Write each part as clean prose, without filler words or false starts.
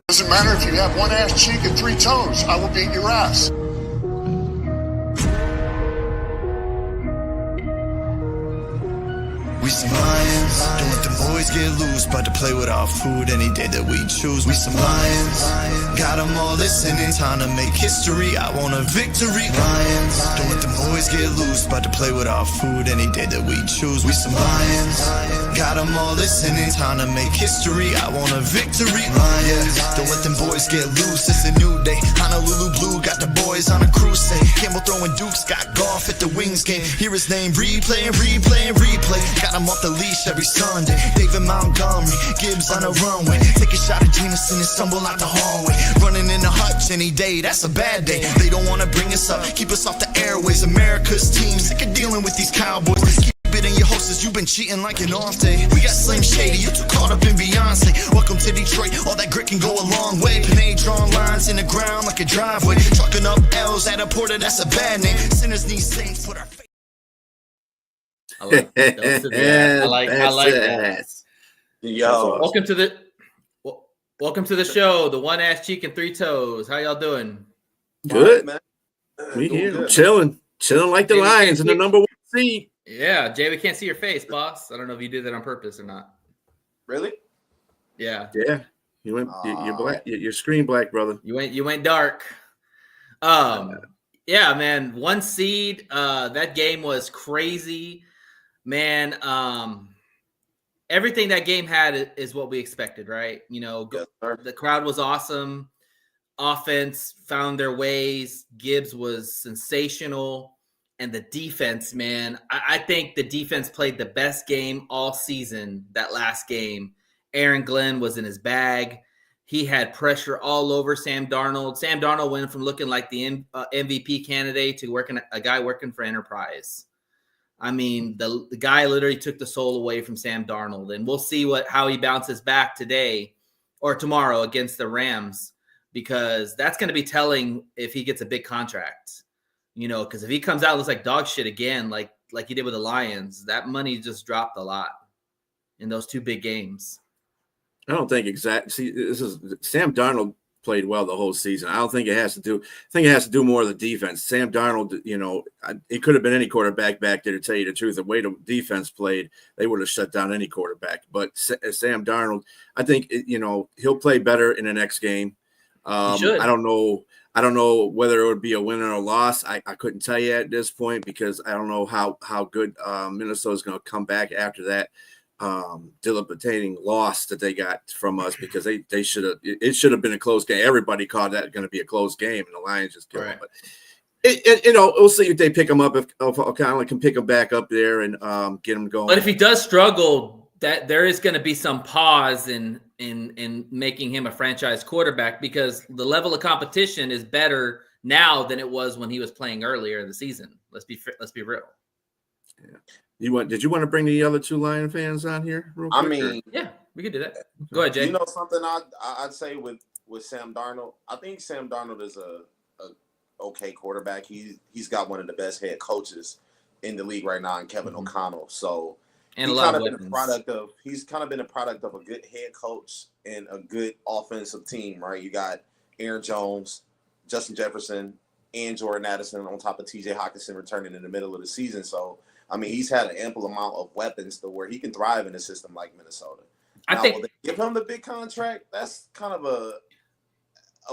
Doesn't matter if you have one ass cheek and three toes. I will beat your ass. We some lions, don't let the boys get loose. About to play with our food any day that we choose. We some lions, got them all listening. Time to make history, I want a victory. Lions, don't let the boys get loose. About to play with our food any day that we choose. We some lions, got them all listening. Time to make history, I want a victory. Lions, don't let them boys get loose. It's a new day, Honolulu Blue got the boys on a crusade. Campbell throwing dukes, got golf at the Wings game. Hear his name, replay and replay and replay. Got him off the leash every Sunday. David Montgomery, Gibbs on the runway. Take a shot at Jameson and stumble out the hallway. Running in the hutch any day, that's a bad day. They don't wanna bring us up, keep us off the airways. America's team, sick of dealing with these cowboys. Keep it in your hostess, you've been cheating like an off day. We got Slim Shady, you too caught up in Beyonce. Welcome to Detroit, all that grit can go a long way. Panay drawing lines in the ground like a driveway. Trucking up L's at a porter, that's a bad name. Sinners need saints, put our faith. I like that. I like that. Yo, welcome to the show. The one ass cheek and three toes. How y'all doing? Good, man. We here chilling like the Maybe Lions in the number 1 seed. Yeah, Jay, we can't see your face, boss. I don't know if you did that on purpose or not. Really? Yeah. Yeah, you went. You're black. You're screen black, brother. You went dark. Yeah, man. 1 seed. That game was crazy. Man, everything that game had is what we expected, right? You know, the crowd was awesome. Offense found their ways. Gibbs was sensational. And the defense, man, I think the defense played the best game all season, that last game. Aaron Glenn was in his bag. He had pressure all over Sam Darnold. Sam Darnold went from looking like the MVP candidate to a guy working for Enterprise. I mean, the guy literally took the soul away from Sam Darnold, and we'll see how he bounces back today or tomorrow against the Rams, because that's going to be telling if he gets a big contract. You know, because if he comes out and looks like dog shit again, like he did with the Lions, that money just dropped a lot in those 2 big games. I don't think See, this is Sam Darnold played well the whole season. I don't think it has to do. I think it has to do more of the defense. Sam Darnold, you know, it could have been any quarterback back there. To tell you the truth, the way the defense played, they would have shut down any quarterback. But Sam Darnold, I think he'll play better in the next game. I don't know whether it would be a win or a loss. I couldn't tell you at this point because I don't know how good Minnesota is going to come back after that dilapidating loss that they got from us, because they should have. It should have been a close game. Everybody called that going to be a close game, and the Lions just killed them. But we'll see if they pick him up. If O'Connell can pick him back up there and get him going. But if he does struggle, that there is going to be some pause in making him a franchise quarterback, because the level of competition is better now than it was when he was playing earlier in the season. Let's be real. Yeah. Did you want to bring the other 2 Lion fans on here? I mean, yeah, we could do that. Go ahead, Jay. You know something I'd say with Sam Darnold? I think Sam Darnold is a okay quarterback. He's got one of the best head coaches in the league right now, in Kevin O'Connell. So and he's kind of been a product of a good head coach and a good offensive team, right? You got Aaron Jones, Justin Jefferson, and Jordan Addison on top of TJ Hawkinson returning in the middle of the season. So I mean, he's had an ample amount of weapons to where he can thrive in a system like Minnesota. Will they give him the big contract? That's kind of a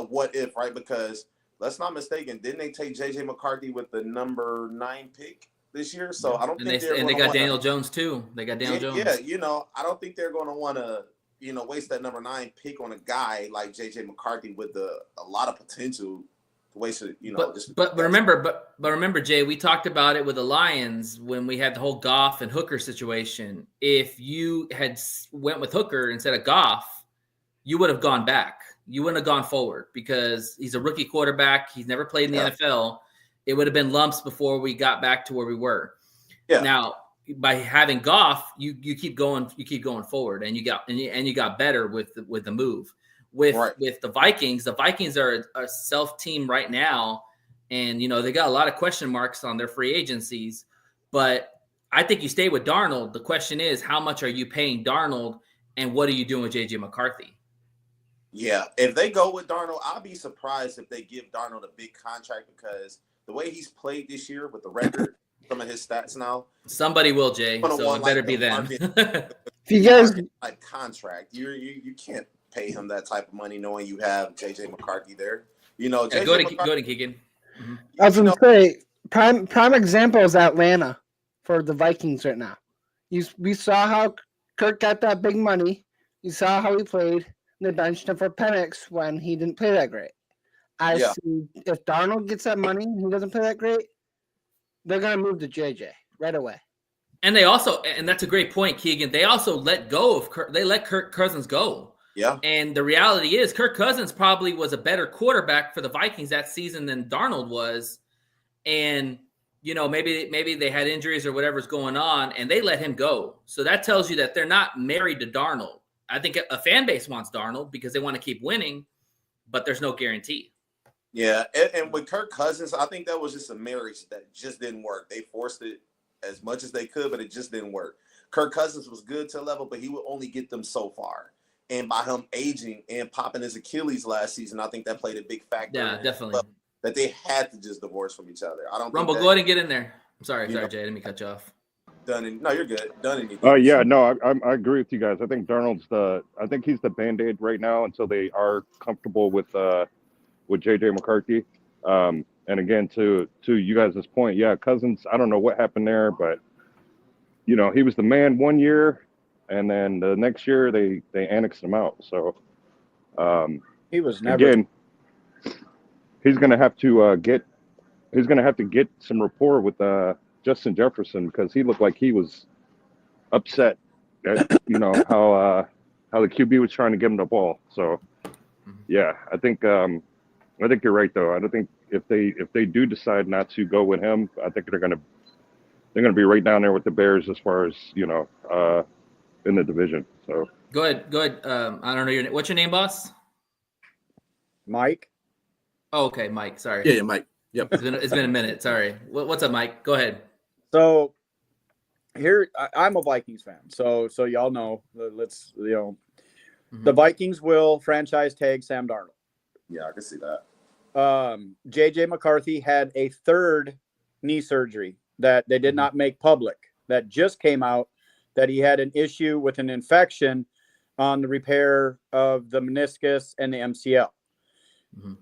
what if, right? Because let's not mistaken, didn't they take JJ McCarthy with the number 9 pick this year? So I don't think they got Daniel Jones too. They got Daniel Jones. Yeah, I don't think they're going to want to waste that number 9 pick on a guy like JJ McCarthy with a lot of potential. But remember, Jay, we talked about it with the Lions when we had the whole Goff and Hooker situation. If you had went with Hooker instead of Goff, you would have gone back. You wouldn't have gone forward, because he's a rookie quarterback. He's never played in the NFL. It would have been lumps before we got back to where we were. Yeah. Now, by having Goff, you keep going forward, and you got better with the move. With the Vikings are a self team right now, and they got a lot of question marks on their free agencies. But I think you stay with Darnold. The question is, how much are you paying Darnold, and what are you doing with JJ McCarthy? Yeah, if they go with Darnold, I'll be surprised if they give Darnold a big contract because the way he's played this year with the record, some of his stats now. Somebody will, Jay. So it better be them. If you guys like contract, you can't pay him that type of money knowing you have JJ McCarthy there. You know, yeah, go to Keegan. Mm-hmm. I was gonna say prime example is Atlanta for the Vikings right now. We saw how Kirk got that big money. You saw how he played. They benched him for Penix when he didn't play that great. See if Darnold gets that money and he doesn't play that great, they're gonna move to JJ right away. And they also, and that's a great point, Keegan. They also let go of Kirk. They let Kirk Cousins go. Yeah. And the reality is, Kirk Cousins probably was a better quarterback for the Vikings that season than Darnold was. And maybe they had injuries or whatever's going on, and they let him go. So that tells you that they're not married to Darnold. I think a fan base wants Darnold because they want to keep winning, but there's no guarantee. Yeah, and with Kirk Cousins, I think that was just a marriage that just didn't work. They forced it as much as they could, but it just didn't work. Kirk Cousins was good to a level, but he would only get them so far. And by him aging and popping his Achilles last season, I think that played a big factor. Yeah, definitely. That they had to just divorce from each other. I don't. Rumble, go ahead and get in there. I'm sorry, Jay. Let me cut you off. No, you're good. I agree with you guys. I think Darnold's he's the Band-Aid right now until they are comfortable with JJ McCarthy. And again, to you guys' point, Cousins, I don't know what happened there, but he was the man one year, and then the next year they annexed him out. So he was never again. He's gonna have to get some rapport with Justin Jefferson because he looked like he was upset at how the QB was trying to give him the ball. So yeah, I think you're right though. I don't think if they do decide not to go with him, I think they're gonna be right down there with the Bears as far as in the division. So go ahead. I don't know what's your name, boss? Mike. Oh, okay, Mike. Sorry. Yeah, Mike. Yep. It's been a minute. Sorry. What's up, Mike? Go ahead. So here, I'm a Vikings fan. So y'all know. Let's the Vikings will franchise tag Sam Darnold. Yeah, I can see that. JJ McCarthy had a third knee surgery that they did not make public. That just came out that he had an issue with an infection on the repair of the meniscus and the MCL. Mm-hmm.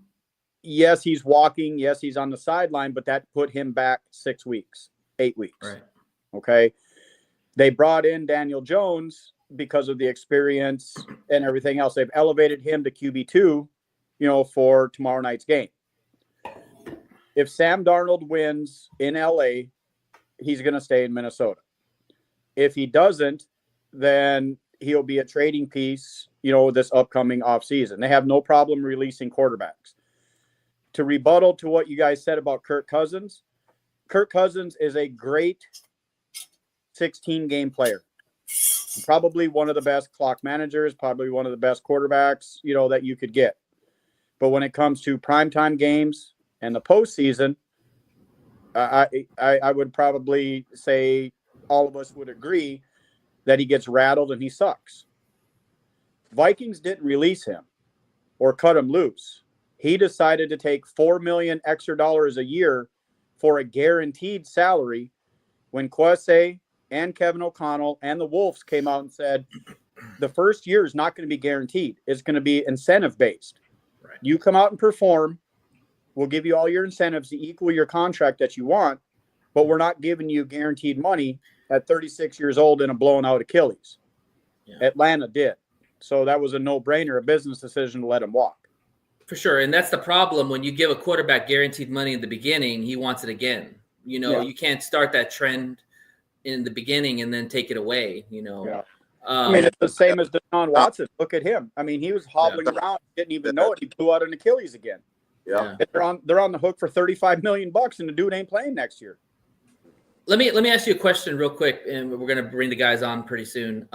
Yes, he's walking. Yes, he's on the sideline, but that put him back 8 weeks. Right. Okay. They brought in Daniel Jones because of the experience and everything else. They've elevated him to QB2, for tomorrow night's game. If Sam Darnold wins in LA, he's going to stay in Minnesota. If he doesn't, then he'll be a trading piece, this upcoming offseason. They have no problem releasing quarterbacks. To rebuttal to what you guys said about Kirk Cousins is a great 16-game player. Probably one of the best clock managers, probably one of the best quarterbacks, that you could get. But when it comes to primetime games and the postseason, I would probably say all of us would agree that he gets rattled and he sucks. Vikings didn't release him or cut him loose. He decided to take $4 million extra dollars a year for a guaranteed salary when Kwesi and Kevin O'Connell and the Wolves came out and said the first year is not going to be guaranteed. It's going to be incentive based. Right. You come out and perform. We'll give you all your incentives to equal your contract that you want, but we're not giving you guaranteed money at 36 years old in a blown out Achilles. Yeah. Atlanta did. So that was a no-brainer, a business decision to let him walk. For sure. And that's the problem. When you give a quarterback guaranteed money in the beginning, he wants it again. You can't start that trend in the beginning and then take it away, Yeah. It's the same as Deshaun Watson. Look at him. He was hobbling around, didn't even know it. He blew out an Achilles again. Yeah. They're on the hook for $35 million, and the dude ain't playing next year. Let me ask you a question real quick, and we're going to bring the guys on pretty soon.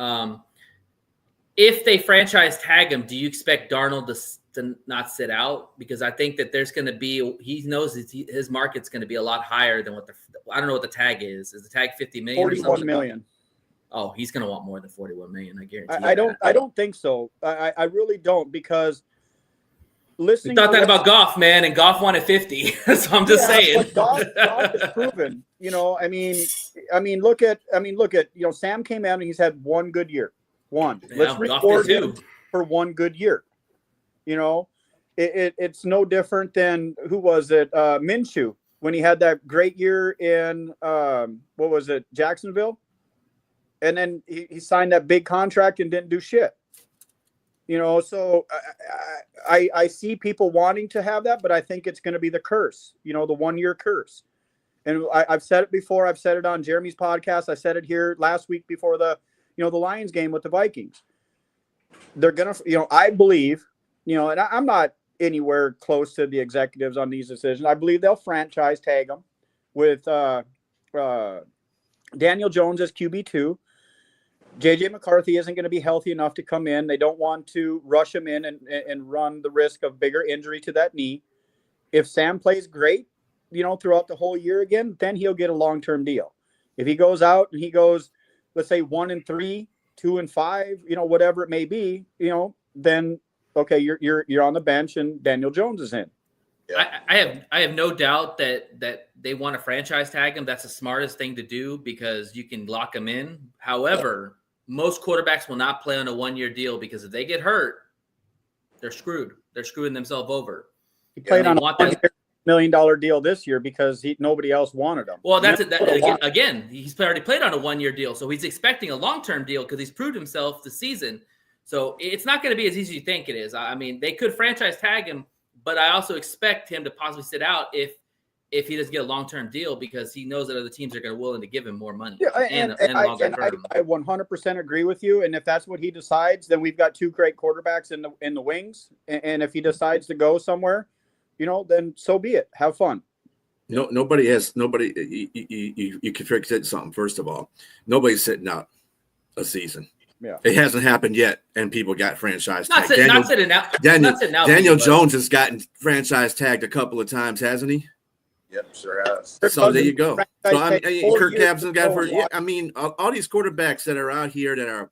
If they franchise tag him, do you expect Darnold to not sit out? Because I think that there's going to be, he knows his market's going to be a lot higher than I don't know what the tag is. Is the tag $50 million? $41 million. Oh, he's going to want more than 41 million. I guarantee. I don't think so. I really don't, because listening. We thought that about Goff, man, and Goff wanted 50. So I'm just saying. Goff is proven. I mean, look at. Sam came out and he's had one good year. One. Let's reward him for one good year. It's no different than, who was it? Minshew, when he had that great year in what was it, Jacksonville, and then he signed that big contract and didn't do shit. So I see people wanting to have that, but I think it's going to be the curse. The 1 year curse. And I've said it before. I've said it on Jeremy's podcast. I said it here last week before the Lions game with the Vikings. They're gonna, I believe, and I'm not anywhere close to the executives on these decisions. I believe they'll franchise tag them with Daniel Jones as QB2. JJ McCarthy isn't going to be healthy enough to come in. They don't want to rush him in and run the risk of bigger injury to that knee. If Sam plays great, throughout the whole year again, then he'll get a long-term deal. If he goes out and he goes, let's say 1-3, 2-5, whatever it may be, then okay, you're on the bench and Daniel Jones is in. Yeah. I have no doubt that they want to franchise tag him. That's the smartest thing to do, because you can lock him in. However, most quarterbacks will not play on a 1 year deal, because if they get hurt, they're screwed. They're screwing themselves over. He played on a $1 million deal this year because nobody else wanted him. Well, that's it. Again, he's already played on a 1 year deal, so he's expecting a long-term deal because he's proved himself this season. So it's not going to be as easy as you think it is. I mean, they could franchise tag him, but I also expect him to possibly sit out if he doesn't get a long-term deal, because he knows that other teams are going to willing to give him more money. Yeah, and I 100% agree with you. And if that's what he decides, then we've got two great quarterbacks in the wings. And if he decides to go somewhere, then so be it. Have fun. Nobody. You can forget something. First of all, nobody's sitting out a season. Yeah, it hasn't happened yet, and people got franchise tagged. Daniel Jones has gotten franchise tagged a couple of times, hasn't he? Yep, sure has. So there you go. So Kirk Cousins got for. Yeah, I mean, all these quarterbacks that are out here that are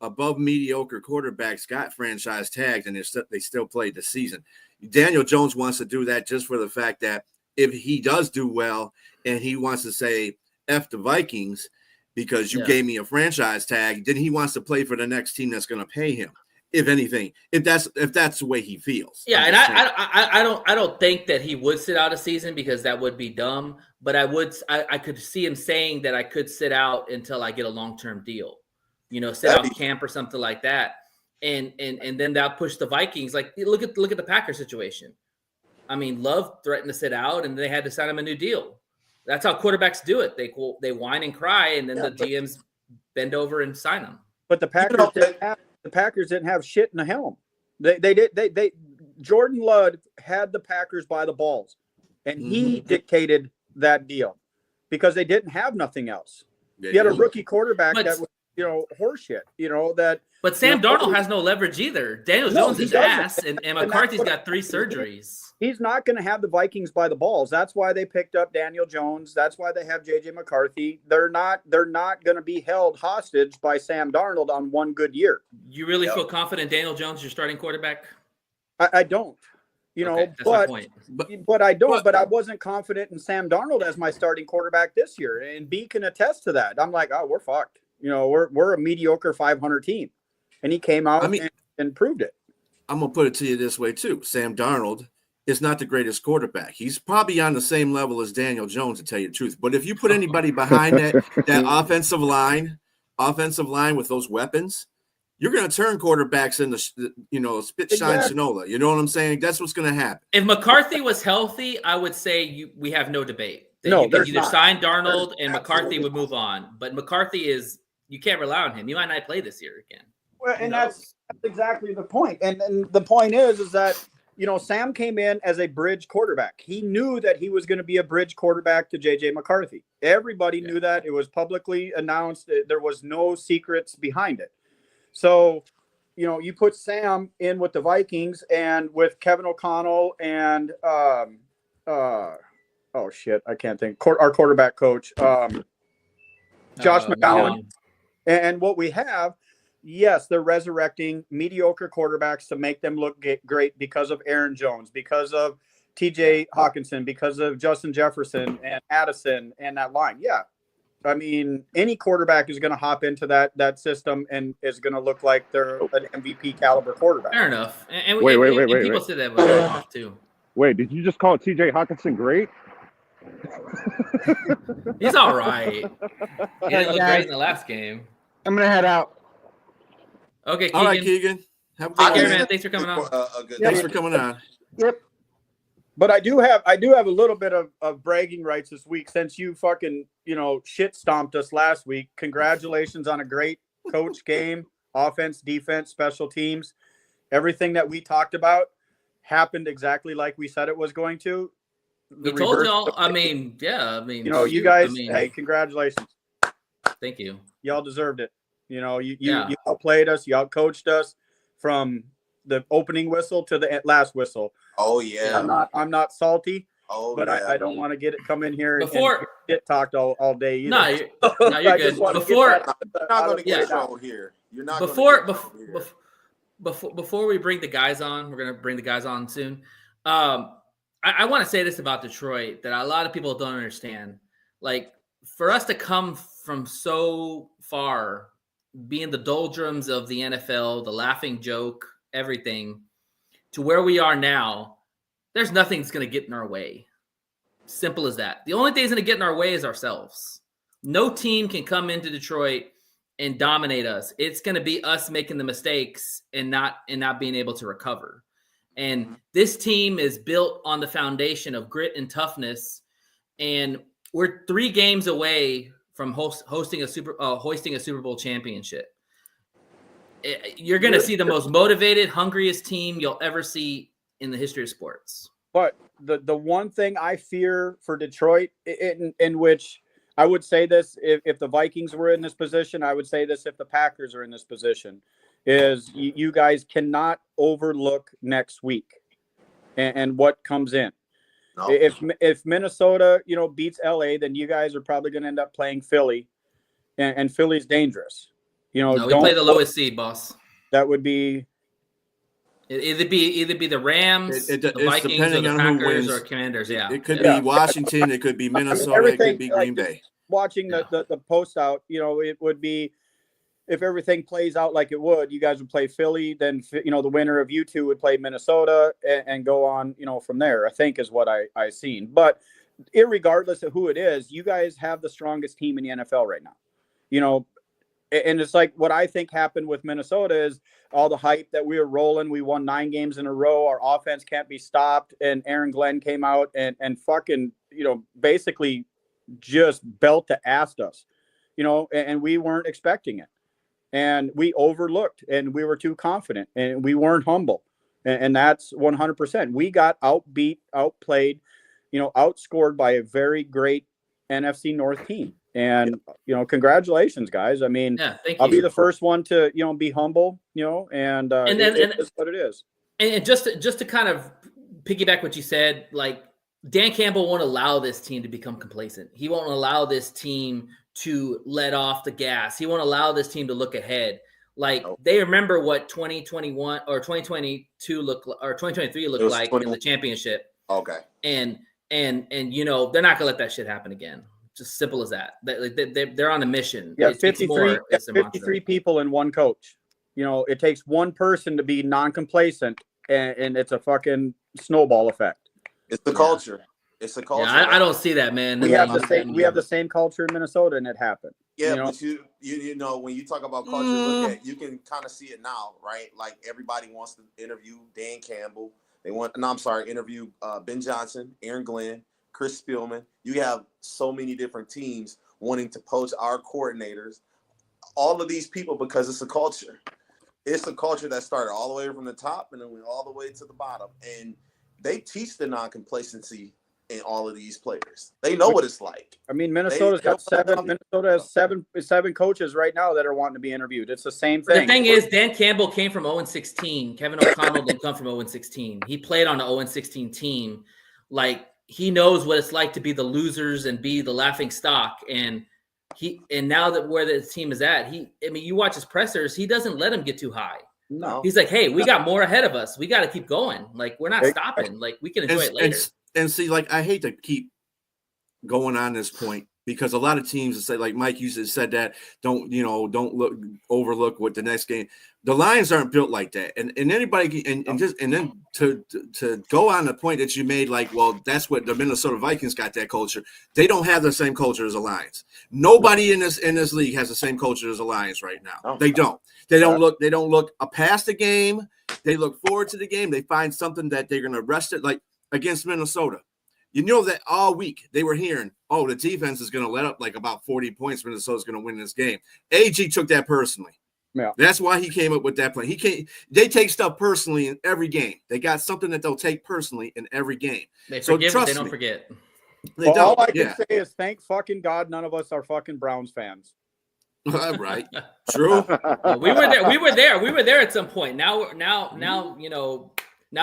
above mediocre quarterbacks got franchise tagged, and they still played the season. Daniel Jones wants to do that just for the fact that if he does do well, and he wants to say F the Vikings because you gave me a franchise tag, then he wants to play for the next team that's going to pay him. If anything, if that's the way he feels. Yeah, and I don't think that he would sit out a season, because that would be dumb. But I could see him saying that I could sit out until I get a long-term deal, sit out camp or something like that, and then that push the Vikings. Like look at the Packers situation. I mean, Love threatened to sit out, and they had to sign him a new deal. That's how quarterbacks do it. They whine and cry, and then the GMs bend over and sign them. But the Packers didn't have shit in the helm. They Jordan Ludd had the Packers by the balls, and he dictated that deal because they didn't have nothing else. You had a rookie quarterback that was, horseshit. That. But Sam Darnold has no leverage either. Daniel Jones is ass, and McCarthy's got 3 surgeries. He's not going to have the Vikings by the balls. That's why they picked up Daniel Jones. That's why they have JJ McCarthy. They're not going to be held hostage by Sam Darnold on one good year. You really feel confident Daniel Jones is your starting quarterback? I don't. That's my point. But I don't. But I wasn't confident in Sam Darnold as my starting quarterback this year, and B can attest to that. I'm like, oh, we're fucked. We're a mediocre 500 team, and he came out and proved it. I'm gonna put it to you this way too. Sam Darnold is not the greatest quarterback. He's probably on the same level as Daniel Jones, to tell you the truth. But if you put anybody behind that offensive line with those weapons, you're going to turn quarterbacks into, spit, shine, Shinola. You know what I'm saying? That's what's going to happen. If McCarthy was healthy, I would say we have no debate. You could either sign Darnold and McCarthy would move on. But McCarthy you can't rely on him. He might not play this year again. Well, and that's exactly the point. And the point is that, Sam came in as a bridge quarterback. He knew that he was going to be a bridge quarterback to JJ McCarthy. Everybody knew that. It was publicly announced. There was no secrets behind it. So, you put Sam in with the Vikings and with Kevin O'Connell and I can't think. Our quarterback coach, Josh McCown. And what we have, yes, they're resurrecting mediocre quarterbacks to make them look great because of Aaron Jones, because of TJ Hawkinson, because of Justin Jefferson and Addison and that line. Yeah. I mean, any quarterback is going to hop into that system and is going to look like they're an MVP caliber quarterback. Fair enough. And Wait, people said that with Goff too. Wait, did you just call TJ Hawkinson great? He's all right. He didn't look great in the last game. I'm gonna head out. Okay, Keegan. All right, Keegan. Have a Take good care, day. man. Thanks for coming on. Thanks for coming on. Yep. But I do have a little bit of bragging rights this week since you fucking, shit stomped us last week. Congratulations on a great coach game, offense, defense, special teams. Everything that we talked about happened exactly like we said it was going to. We told y'all. You guys. Hey, congratulations. Thank you. Y'all deserved it. You outplayed us. You outcoached us from the opening whistle to the last whistle. Oh yeah. I'm not salty. Oh, but yeah. I don't want to come in here and get talked all day either. No, you're good. You're not going to get shown here. You're not. Before we bring the guys on, we're going to bring the guys on soon. I want to say this about Detroit that a lot of people don't understand. Like, for us to come from so far, being the doldrums of the NFL, the laughing joke, everything, to where we are now, there's nothing that's going to get in our way. Simple as that. The only thing that's going to get in our way is ourselves. No team can come into Detroit and dominate us. It's going to be us making the mistakes and not being able to recover. And this team is built on the foundation of grit and toughness. And we're 3 games away from hoisting a Super Bowl championship. You're going to see the most motivated, hungriest team you'll ever see in the history of sports. But the one thing I fear for Detroit, in which I would say this if the Vikings were in this position, I would say this if the Packers are in this position, is you guys cannot overlook next week and what comes in. No. If Minnesota, beats LA, then you guys are probably going to end up playing Philly, and Philly's dangerous. We play the lowest seed, boss. That would be either be the Rams, the Vikings, or the Packers, or Commanders. Yeah, it could be Washington, it could be Minnesota, it could be Green Bay. Watching the post out, it would be. If everything plays out like it would, you guys would play Philly. Then, the winner of you two would play Minnesota and go on, from there, I think is what I seen. But irregardless of who it is, you guys have the strongest team in the NFL right now, and it's like what I think happened with Minnesota is all the hype that we were rolling. We won 9 games in a row. Our offense can't be stopped. And Aaron Glenn came out and fucking, basically just belt to assed us, and we weren't expecting it. And we overlooked, and we were too confident, and we weren't humble. And that's 100%. We got outbeat, outplayed, outscored by a very great NFC North team. And, congratulations, guys. I mean, I'll be the first one to, be humble, and it's what it is. And just to kind of piggyback what you said, like, Dan Campbell won't allow this team to become complacent. He won't allow this team to let off the gas. He won't allow this team to look ahead. Like, they remember what 2021 or 2022 or 2023 looked like in the championship. Okay. And they're not gonna let that shit happen again. Just simple as that. They're on a mission. Yeah, 53 people and one coach. It takes one person to be non-complacent, and it's a fucking snowball effect. It's the culture. It's a culture. Yeah, I don't see that, man. We have the same culture in Minnesota, and it happened. Yeah, but when you talk about culture, you can kind of see it now, right? Like, everybody wants to interview Dan Campbell. Interview Ben Johnson, Aaron Glenn, Chris Spielman. You have so many different teams wanting to poach our coordinators. All of these people, because it's a culture. It's a culture that started all the way from the top and then went all the way to the bottom. And they teach the non-complacency in all of these players. They know what it's like. I mean, Minnesota has seven coaches right now that are wanting to be interviewed. It's the same thing. The thing is, Dan Campbell came from 0-16. Kevin O'Connell didn't come from 0-16. He played on an 0-16 team. Like, he knows what it's like to be the losers and be the laughing stock. And now that where the team is at, you watch his pressers, he doesn't let him get too high. No. He's like, hey, we got more ahead of us. We got to keep going. Like, we're not stopping. Like, we can enjoy it later. And see, like, I hate to keep going on this point because a lot of teams say, like Mike used to said that don't overlook what the next game. The Lions aren't built like that. And anybody and then to go on the point that you made, like, well, that's what the Minnesota Vikings got, that culture. They don't have the same culture as the Lions. Nobody in this league has the same culture as the Lions right now. They don't. They don't look past the game. They look forward to the game. They find something that they're going to rest it, like against Minnesota. You know that all week they were hearing, oh, the defense is going to let up like about 40 points. Minnesota's going to win this game. AG took that personally. Yeah. That's why he came up with that plan. They take stuff personally in every game. They got something that they'll take personally in every game. They forgive, but they don't forget. All I can say is thank fucking God none of us are fucking Browns fans. Right. True. We were there at some point. Now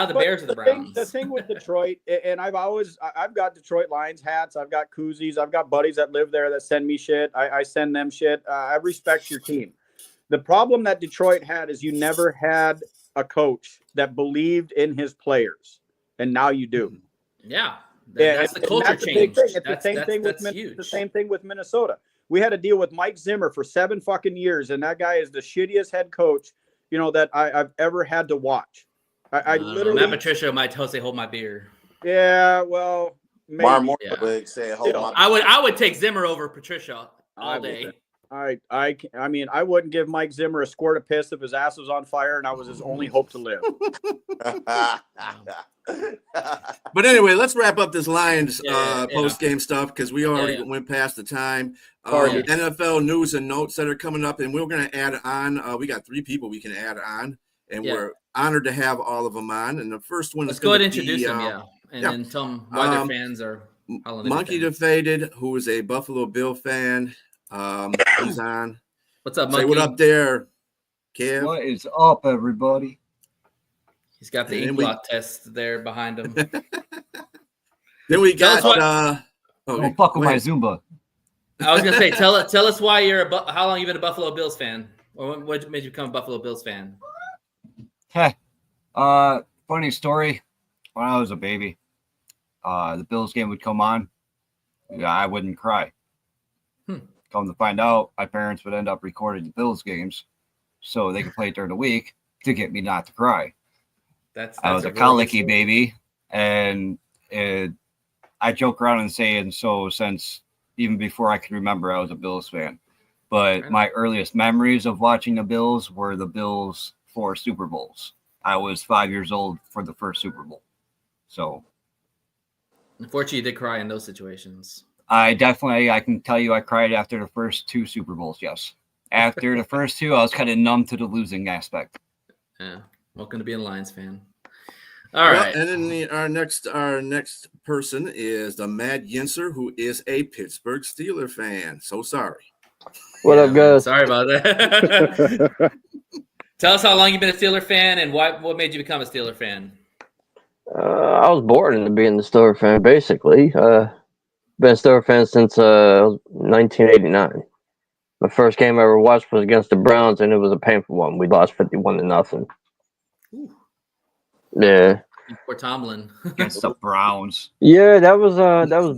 the Bears are the Browns. The thing with Detroit, and I've got Detroit Lions hats. I've got koozies. I've got buddies that live there that send me shit. I send them shit. I respect your team. The problem that Detroit had is you never had a coach that believed in his players, and now you do. Yeah, that's the culture change. It's the same thing with Minnesota. We had to deal with Mike Zimmer for 7 fucking years, and that guy is the shittiest head coach, that I've ever had to watch. I literally. Matt Patricia might say, "Hold my beer." Yeah, well, maybe. Would say, "Hold my." I would take Zimmer over Patricia all day. I mean, I wouldn't give Mike Zimmer a squirt of piss if his ass was on fire and I was his only hope to live. But anyway, let's wrap up this Lions post-game stuff because we already went past the time. NFL news and notes that are coming up, and we're going to add on. We got 3 people we can add on, and we're honored to have all of them on. And the first one is going to be... Let's go ahead and introduce them, and then tell them why their fans are... Monkey Defeated, who is a Buffalo Bill fan. He's on. What's up, Monkey? Say what up there, Kev. What is up, everybody? He's got the ink blot test there behind him. Then we got don't fuck with my Zumba. I was gonna say, tell us why how long you've been a Buffalo Bills fan, or what made you become a Buffalo Bills fan? Hey, funny story. When I was a baby, the Bills game would come on. Yeah, I wouldn't cry. Come to find out, my parents would end up recording the Bills games so they could play it during the week to get me not to cry. I was a colicky baby, and I joke around and saying so since even before I could remember I was a Bills fan. But my earliest memories of watching the Bills were the Bills 4 Super Bowls. I was 5 years old for the first Super Bowl. So unfortunately, you did cry in those situations. I can tell you I cried after the first 2 Super Bowls, yes. After the first 2, I was kind of numb to the losing aspect. Yeah. Welcome to being a Lions fan. All right. And then our next person is the Mad Yinser, who is a Pittsburgh Steelers fan. So sorry. What up, guys? Sorry about that. Tell us how long you've been a Steelers fan and what made you become a Steelers fan. I was born into being the Steelers fan, basically. Been a Steelers fan since 1989. The first game I ever watched was against the Browns, and it was a painful one. We lost 51-0. Yeah. Poor Tomlin. Against the Browns. Yeah, that was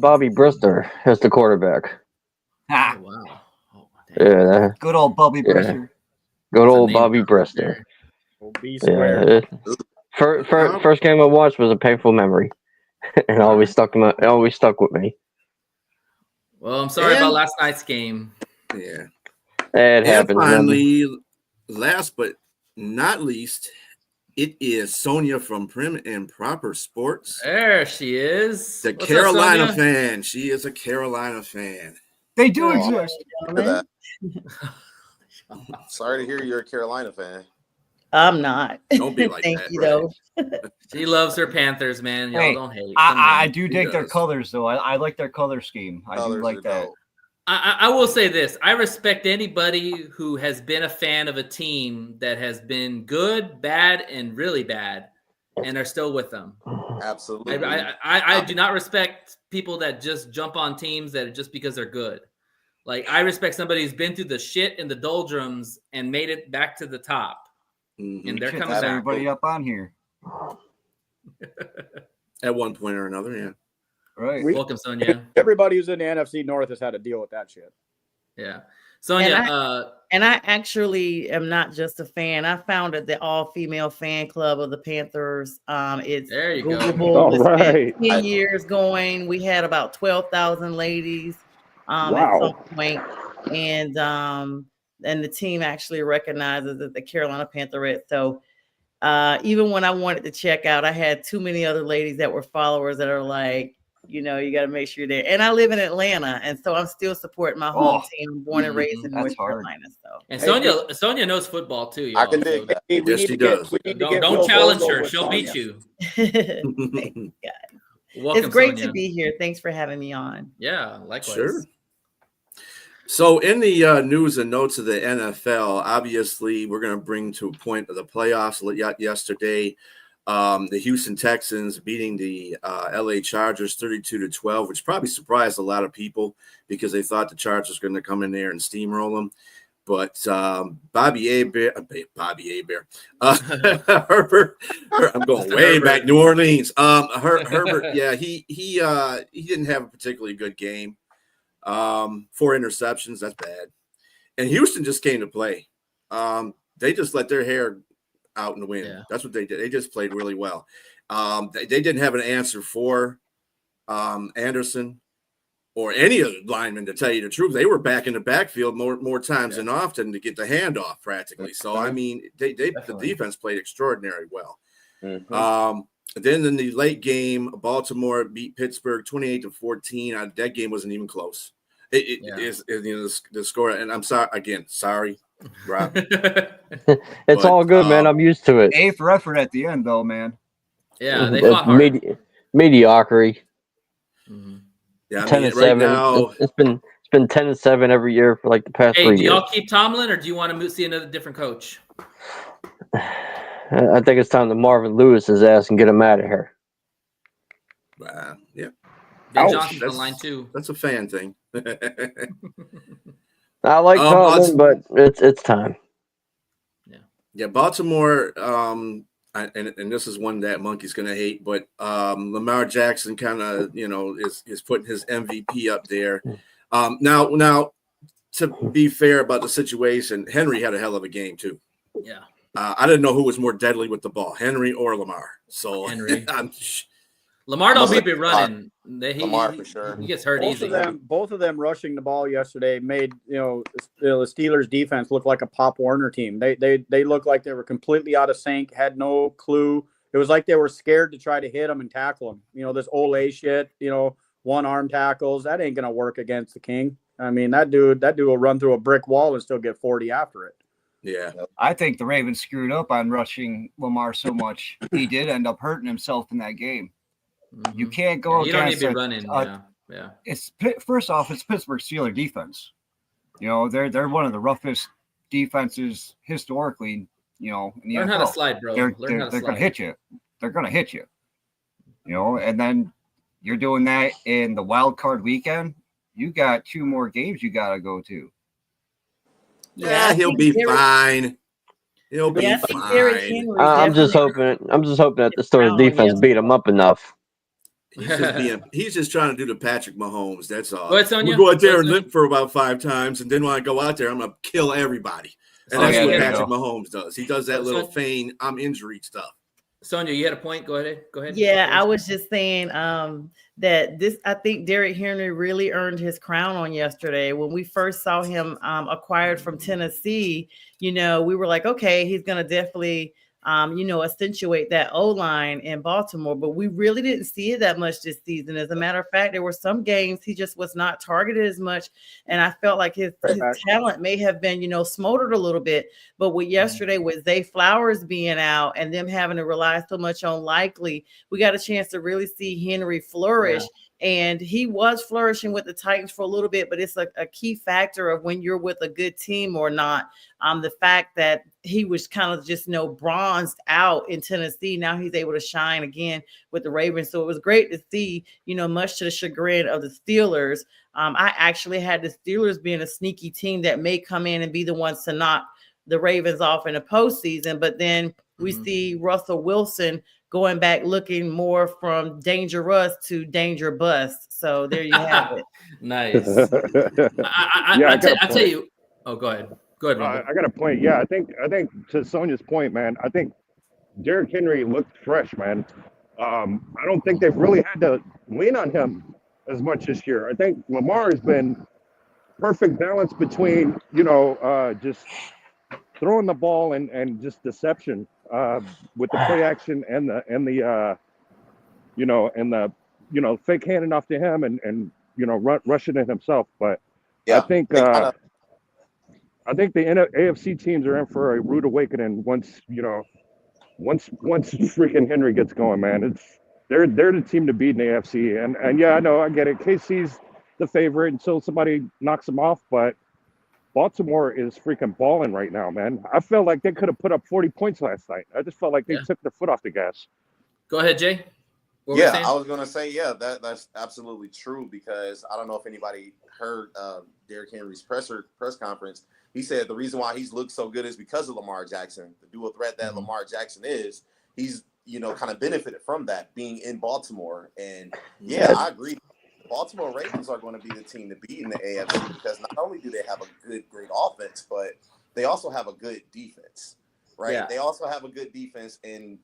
Bobby Brister as the quarterback. Ah. Oh, wow. Oh, yeah. Good old Bobby Brister. Good old Bobby Brister. Yeah. First game I watched was a painful memory, and it always stuck with me. Well, I'm sorry about last night's game. Yeah. It happens. Finally, last but not least, it is Sonia from Prim and Proper Sports. There she is. The Carolina fan. She is a Carolina fan. They do exist. Sorry to hear you're a Carolina fan. I'm not. Don't be like Thank that. you, Right? though. She loves her Panthers, man. Y'all don't hate. I do dig their colors, though. I like their color scheme. I do like that. I will say this. I respect anybody who has been a fan of a team that has been good, bad, and really bad, and are still with them. Absolutely. I do not respect people that just jump on teams that are just because they're good. Like, I respect somebody who's been through the shit and the doldrums and made it back to the top. Mm-hmm. And they're Shit, coming that's back. everybody up on here. At one point or another, yeah. Right. Welcome, Sonia. Everybody who's in the NFC North has had to deal with that shit. Yeah. Sonia, and I actually am not just a fan. I founded the all-female fan club of the Panthers. It's there you Googleable. go. All It's right. been 10 years going. We had about 12,000 ladies at some point. And the team actually recognizes that the Carolina Panthers. So even when I wanted to check out, I had too many other ladies that were followers that are like, you got to make sure you're there. And I live in Atlanta, and so I'm still supporting my home team. I'm born and raised in North Carolina. So, and Sonia knows football too. Y'all, I can dig that. Yes, she does. Don't challenge her; she'll beat you. Welcome, it's great to be here. Thanks for having me on. Yeah, likewise. Sure. So in the news and notes of the NFL, obviously we're going to bring to a point of the playoffs. Yesterday, the Houston Texans beating the LA Chargers 32-12, which probably surprised a lot of people because they thought the Chargers were going to come in there and steamroll them. But Bobby Hebert, Herbert, I'm going way back, New Orleans. Herbert, yeah, he didn't have a particularly good game. 4 interceptions, that's bad. And Houston just came to play. They just let their hair out in the wind. Yeah. That's what they did. They just played really well. They didn't have an answer for Anderson or any of the linemen, to tell you the truth. They were back in the backfield more times than often to get the handoff practically. So, I mean, the defense played extraordinarily well. Mm-hmm. Then in the late game, Baltimore beat Pittsburgh 28-14. That game wasn't even close. It is the score. And I'm sorry, Rob. It's all good, man. I'm used to it. A for effort at the end, though, man. Yeah, they fought hard. Mediocrity. Mm-hmm. Yeah, 10-7. Right now, it's been 10-7 every year for like the past 3 years. Do y'all keep Tomlin, or do you want to see another different coach? I think it's time to Marvin Lewis his ass and get him out of here. Yeah. Ben Johnson on line too. That's a fan thing. I like Tomlin, but it's time. Yeah, Baltimore. And this is one that Monkey's going to hate, but Lamar Jackson kind of is putting his MVP up there. Now, to be fair about the situation, Henry had a hell of a game too. Yeah. I didn't know who was more deadly with the ball, Henry or Lamar. So Henry. Lamar don't be running. Lamar for sure. He gets hurt easy. Both of them rushing the ball yesterday made the Steelers defense look like a Pop Warner team. They looked like they were completely out of sync, had no clue. It was like they were scared to try to hit them and tackle them. This Ole shit. One arm tackles, that ain't gonna work against the King. I mean, that dude will run through a brick wall and still get 40 after it. Yeah. I think the Ravens screwed up on rushing Lamar so much. He did end up hurting himself in that game. Mm-hmm. You can't go you against don't need to be running. Yeah. It's first off, it's Pittsburgh Steelers defense. They're one of the roughest defenses historically, in the Learn NFL. how to slide, bro. They're gonna hit you. They're gonna hit you. And then you're doing that in the wild card weekend. You got 2 more games you gotta go to. Yeah, he'll be fine. He'll be fine. I'm just hoping that the Steelers defense beat him up enough. He's just trying to do the Patrick Mahomes. That's all. Go ahead, we'll go out there and limp for about 5 times, and then when I go out there, I'm gonna kill everybody. And that's what Patrick Mahomes does. He does that little feign, I'm injured stuff. Sonia, you had a point. Go ahead. Yeah, I was just saying that I think Derrick Henry really earned his crown on yesterday. When we first saw him acquired from Tennessee, we were like, okay, he's going to definitely, accentuate that O-line in Baltimore. But we really didn't see it that much this season. As a matter of fact, there were some games he just was not targeted as much. And I felt like his talent may have been, smoldered a little bit. But with yesterday, with Zay Flowers being out and them having to rely so much on Likely, we got a chance to really see Henry flourish. And he was flourishing with the Titans for a little bit, but it's a key factor of when you're with a good team or not. The fact that he was kind of just bronzed out in Tennessee. Now he's able to shine again with the Ravens. So it was great to see, much to the chagrin of the Steelers. I actually had the Steelers being a sneaky team that may come in and be the ones to knock the Ravens off in the postseason. But then we see Russell Wilson going back looking more from dangerous to danger bust. So there you have it. Nice. I tell you. Oh, go ahead. Go ahead, Rumble. I got a point. Yeah, I think to Sonia's point, man, I think Derrick Henry looked fresh, man. I don't think they've really had to lean on him as much this year. I think Lamar has been perfect balance between, just throwing the ball and just deception with the play action and the fake handing off to him and rushing it himself. But yeah, I think the AFC teams are in for a rude awakening once freaking Henry gets going, man. They're the team to beat in the AFC. And yeah, I know, I get it. KC's the favorite until somebody knocks them off, but Baltimore is freaking balling right now, man. I felt like they could have put up 40 points last night. I just felt like they took their foot off the gas. Go ahead, Jay. I was going to say, that's absolutely true, because I don't know if anybody heard Derrick Henry's press conference. He said the reason why he's looked so good is because of Lamar Jackson, the dual threat that Lamar Jackson is. He's, kind of benefited from that being in Baltimore. And I agree. The Baltimore Ravens are going to be the team to beat in the AFC, because not only do they have a great offense, but they also have a good defense, right? Yeah. They also have a good defense. And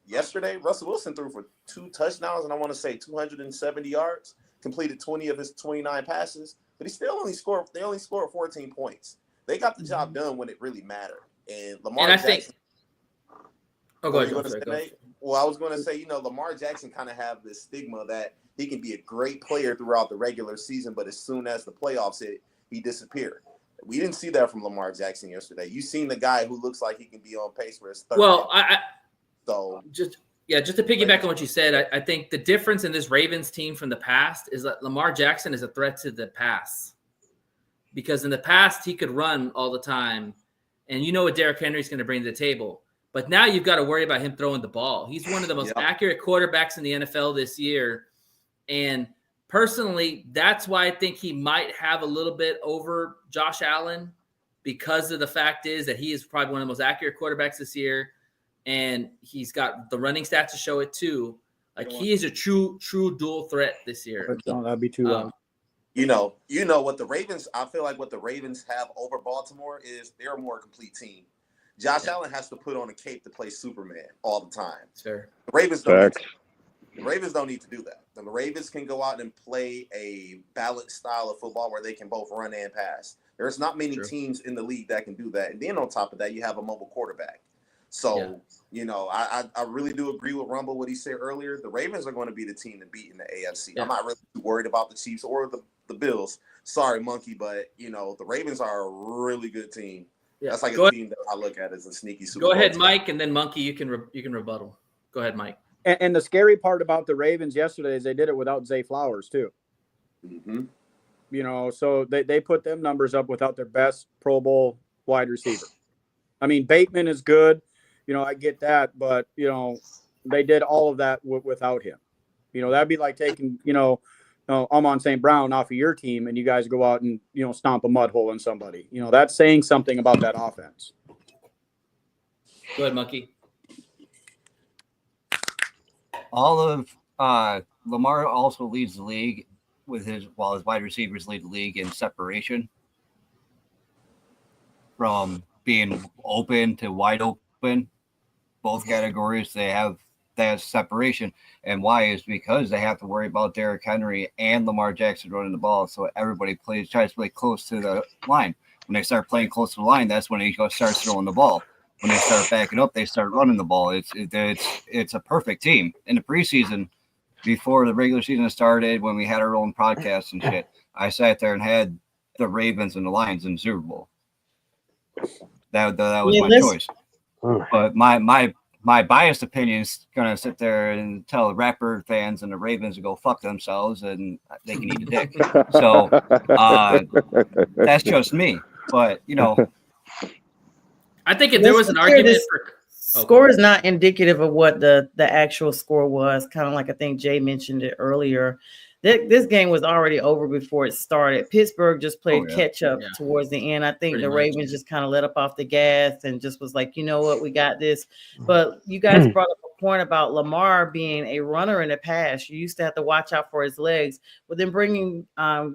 yesterday, Russell Wilson threw for 2 touchdowns and I want to say 270 yards, completed 20 of his 29 passes, but they only scored 14 points. They got the job done when it really mattered. And Lamar Jackson. Go ahead. Well, I was going to say, Lamar Jackson kind of have this stigma that he can be a great player throughout the regular season, but as soon as the playoffs hit, he disappeared. We didn't see that from Lamar Jackson yesterday. You seen the guy who looks like he can be on pace for his third. Well, just to piggyback on what you said, I think the difference in this Ravens team from the past is that Lamar Jackson is a threat to the pass. Because in the past, he could run all the time, and what Derrick Henry's going to bring to the table. But now you've got to worry about him throwing the ball. He's one of the most accurate quarterbacks in the NFL this year. And personally, that's why I think he might have a little bit over Josh Allen, because of the fact is that he is probably one of the most accurate quarterbacks this year. And he's got the running stats to show it too. Like, he is a true dual threat this year. That'd be too long. What the Ravens, I feel like what the Ravens have over Baltimore is they're a more complete team. Josh Allen has to put on a cape to play Superman all the time. Sure. The Ravens don't need to do that. The Ravens can go out and play a balanced style of football where they can both run and pass. There's not many teams in the league that can do that. And then on top of that, you have a mobile quarterback. So, I really do agree with Rumble, what he said earlier. The Ravens are going to be the team to beat in the AFC. Yeah. I'm not really too worried about the Chiefs or the Bills. Sorry, Monkey, but, the Ravens are a really good team. Yeah. That's like a team that I look at as a sneaky Super Bowl. Go ahead, Mike, and then Monkey, you can rebuttal. Go ahead, Mike. And the scary part about the Ravens yesterday is they did it without Zay Flowers, too. Mm-hmm. So they put them numbers up without their best Pro Bowl wide receiver. I mean, Bateman is good. I get that, but, they did all of that without him. That'd be like taking, Amon St. Brown off of your team and you guys go out and, stomp a mud hole in somebody. That's saying something about that offense. Go ahead, Monkey. All of Lamar also leads the league while his wide receivers lead the league in separation from being open to wide open. Both categories, they have separation. And why is because they have to worry about Derrick Henry and Lamar Jackson running the ball. So everybody tries to play close to the line. When they start playing close to the line, that's when he starts throwing the ball. When they start backing up, they start running the ball. It's a perfect team. In the preseason, before the regular season started, when we had our own podcast and shit, I sat there and had the Ravens and the Lions in the Super Bowl. That was my choice. But my my biased opinion is going to sit there and tell the Raptor fans and the Ravens to go fuck themselves and they can eat a dick. So that's just me. But, I think if there was an argument for score is not indicative of what the actual score was. Kind of like I think Jay mentioned it earlier. This game was already over before it started. Pittsburgh just played catch up towards the end. I think the Ravens just kind of let up off the gas and just was like, you know what, we got this. But you guys brought up a point about Lamar being a runner in the past. You used to have to watch out for his legs. But then bringing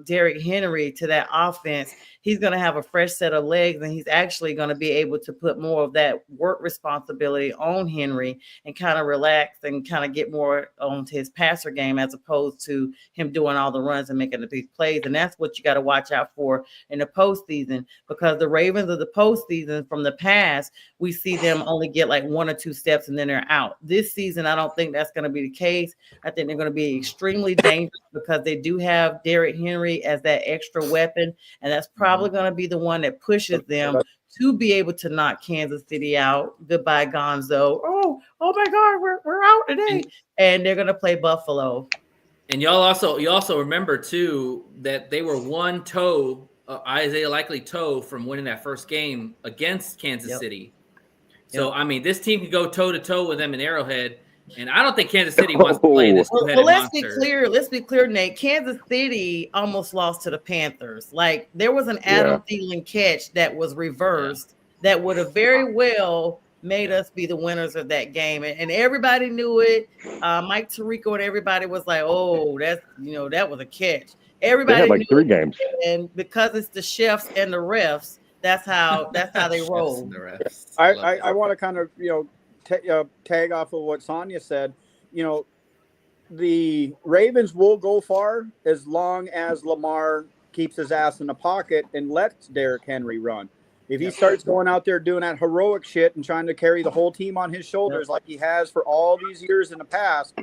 Derrick Henry to that offense, he's going to have a fresh set of legs, and he's actually going to be able to put more of that work responsibility on Henry and kind of relax and kind of get more onto his passer game as opposed to him doing all the runs and making the big plays. And that's what you got to watch out for in the postseason, because the Ravens of the postseason from the past, we see them only get like 1 or 2 steps and then they're out. This season, I don't think that's going to be the case. I think they're going to be extremely dangerous because they do have Derrick Henry as that extra weapon, and that's probably going to be the one that pushes them to be able to knock Kansas City out. Goodbye, Gonzo. Oh my God, we're out today. And they're going to play Buffalo. And you also remember too that they were one toe, Isaiah Likely toe from winning that first game against Kansas City. So I mean, this team could go toe to toe with them in Arrowhead, and I don't think Kansas City wants to play this two-headed monster. Let's be clear, Nate. Kansas City almost lost to the Panthers. Like there was an Adam Thielen catch that was reversed that would have very well made us be the winners of that game, and everybody knew it. Mike Tirico and everybody was like, "Oh, that was a catch." Everybody had like knew 3 it. games, and because it's the chefs and the refs, that's how they roll. I want to kind of tag off of what Sonia said. The Ravens will go far as long as Lamar keeps his ass in the pocket and lets Derrick Henry run. If he starts going out there doing that heroic shit and trying to carry the whole team on his shoulders like he has for all these years in the past,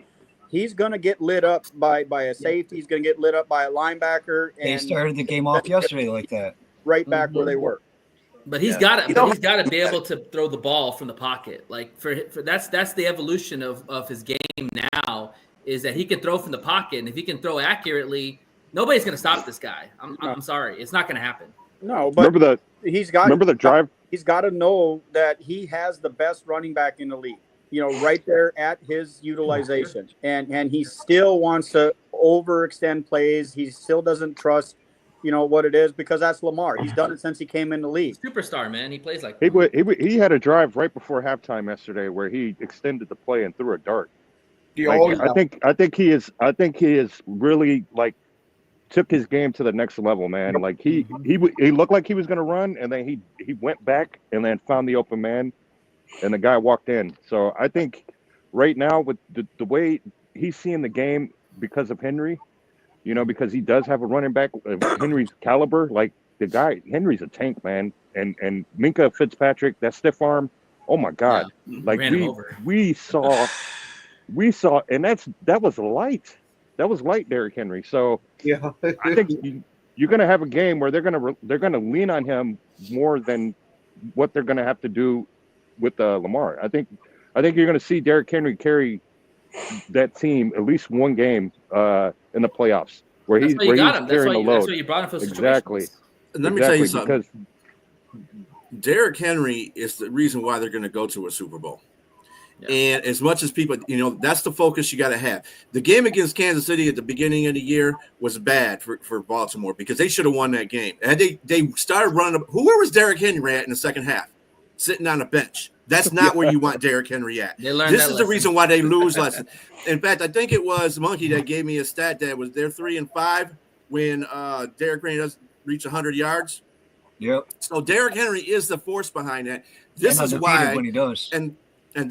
he's going to get lit up by a safety. He's going to get lit up by a linebacker. And they started the game off yesterday like that. Right back where they were. But he's got to be able to throw the ball from the pocket. Like for that's the evolution of his game now, is that he can throw from the pocket, and if he can throw accurately, nobody's going to stop this guy. I'm sorry, it's not going to happen. No, but he's got the drive. He's got to know that he has the best running back in the league. Right there at his utilization, and he still wants to overextend plays. He still doesn't trust, what it is, because that's Lamar. He's done it since he came in the league. Superstar, man. He plays like he had a drive right before halftime yesterday where he extended the play and threw a dart. I think he is really like took his game to the next level, man. Like he looked like he was going to run, and then he went back and then found the open man, and the guy walked in. So I think right now with the way he's seeing the game because of Henry, because he does have a running back of Henry's caliber. Like the guy, Henry's a tank, man. And Minka Fitzpatrick, that stiff arm, oh my God! Like we saw, and that was light. That was light, Derrick Henry. So I think you're going to have a game where they're going to lean on him more than what they're going to have to do with Lamar. I think you're going to see Derrick Henry carry that team at least one game in the playoffs where he's carrying the load. That's why you brought him for situations. Exactly. And let me tell you something. Derrick Henry is the reason why they're going to go to a Super Bowl. Yeah. And as much as people, that's the focus you got to have. The game against Kansas City at the beginning of the year was bad for Baltimore because they should have won that game. And they started running up. Where was Derrick Henry at in the second half? Sitting on a bench. That's not where you want Derrick Henry at. This is the reason why they lose lessons. In fact, I think it was Monkey that gave me a stat that was they're 3-5 when Derrick Henry doesn't reach 100 yards. Yep. So Derrick Henry is the force behind that. This is why when he does. And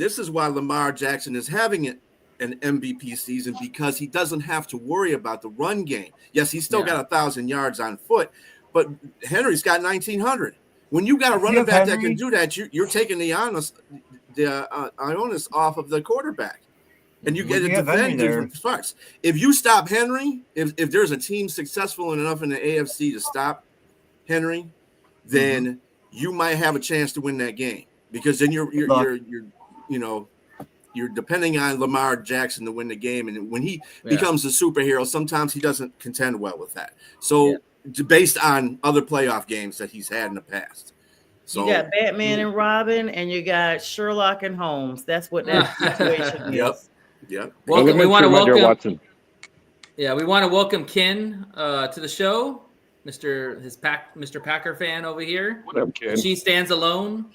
this is why Lamar Jackson is having an MVP season, because he doesn't have to worry about the run game. Yes, he's still got 1,000 yards on foot, but Henry's got 1,900. When you got a running back that can do that, you're taking the onus off of the quarterback, and you get to defend different spots. If you stop Henry, if there's a team successful enough in the AFC to stop Henry, then you might have a chance to win that game, because then you're you're depending on Lamar Jackson to win the game, and when he becomes a superhero, sometimes he doesn't contend well with that. So based on other playoff games that he's had in the past. So you got Batman and Robin, and you got Sherlock and Holmes. That's what that situation is. Yep. Welcome. We want to welcome. Watson. Yeah, we want to welcome Ken to the show, Mr. Packer fan over here. What up, Ken? She stands alone.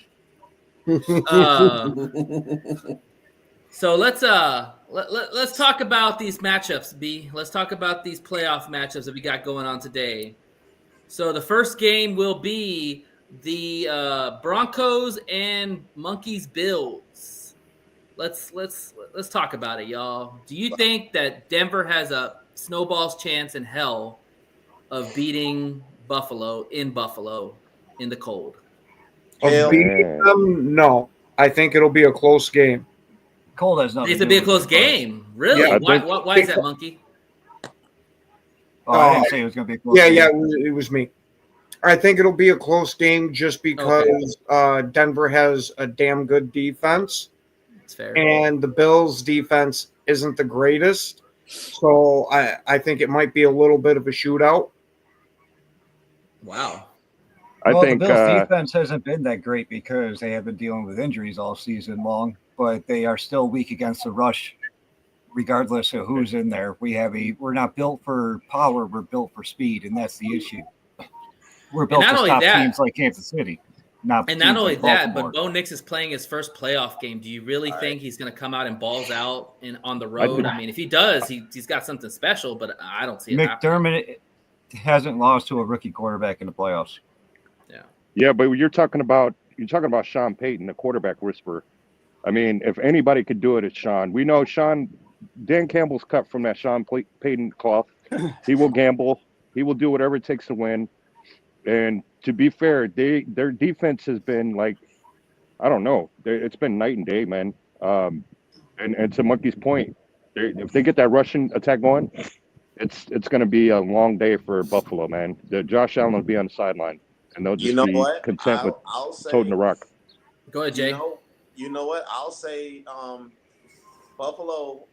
So let's talk about these matchups, B. Let's talk about these playoff matchups that we got going on today. So the first game will be the Broncos and Monkeys Bills. Let's talk about it, y'all. Do you think that Denver has a snowball's chance in hell of beating Buffalo in the cold? Of beating them? No. I think it'll be a close game. Cold has nothing. It's to be a close game. Really? Yeah, why is that, Monkey? Oh, I didn't say it was going to be a close game. Yeah, it was me. I think it'll be a close game just because Denver has a damn good defense. That's fair. And the Bills' defense isn't the greatest. So I think it might be a little bit of a shootout. Wow. I think the Bills' defense hasn't been that great because they have been dealing with injuries all season long, but they are still weak against the rush, regardless of who's in there. We're not built for power, we're built for speed, and that's the issue. We're built to stop teams like Kansas City. Not only that, but Bo Nix is playing his first playoff game. Do you really think he's going to come out and balls out on the road? I mean, if he does, he's got something special, but I don't see it McDermott hasn't lost to a rookie quarterback in the playoffs. Yeah, but you're talking about Sean Payton, the quarterback whisperer. I mean, if anybody could do it, it's Sean. We know Dan Campbell's cut from that Sean Payton cloth. He will gamble. He will do whatever it takes to win. And to be fair, their defense has been like, I don't know. It's been night and day, man. And to Monkey's point, if they get that Russian attack going, it's going to be a long day for Buffalo, man. Josh Allen will be on the sideline. And they'll just be content with toting the rock. Go ahead, Jay. You know what? I'll say Buffalo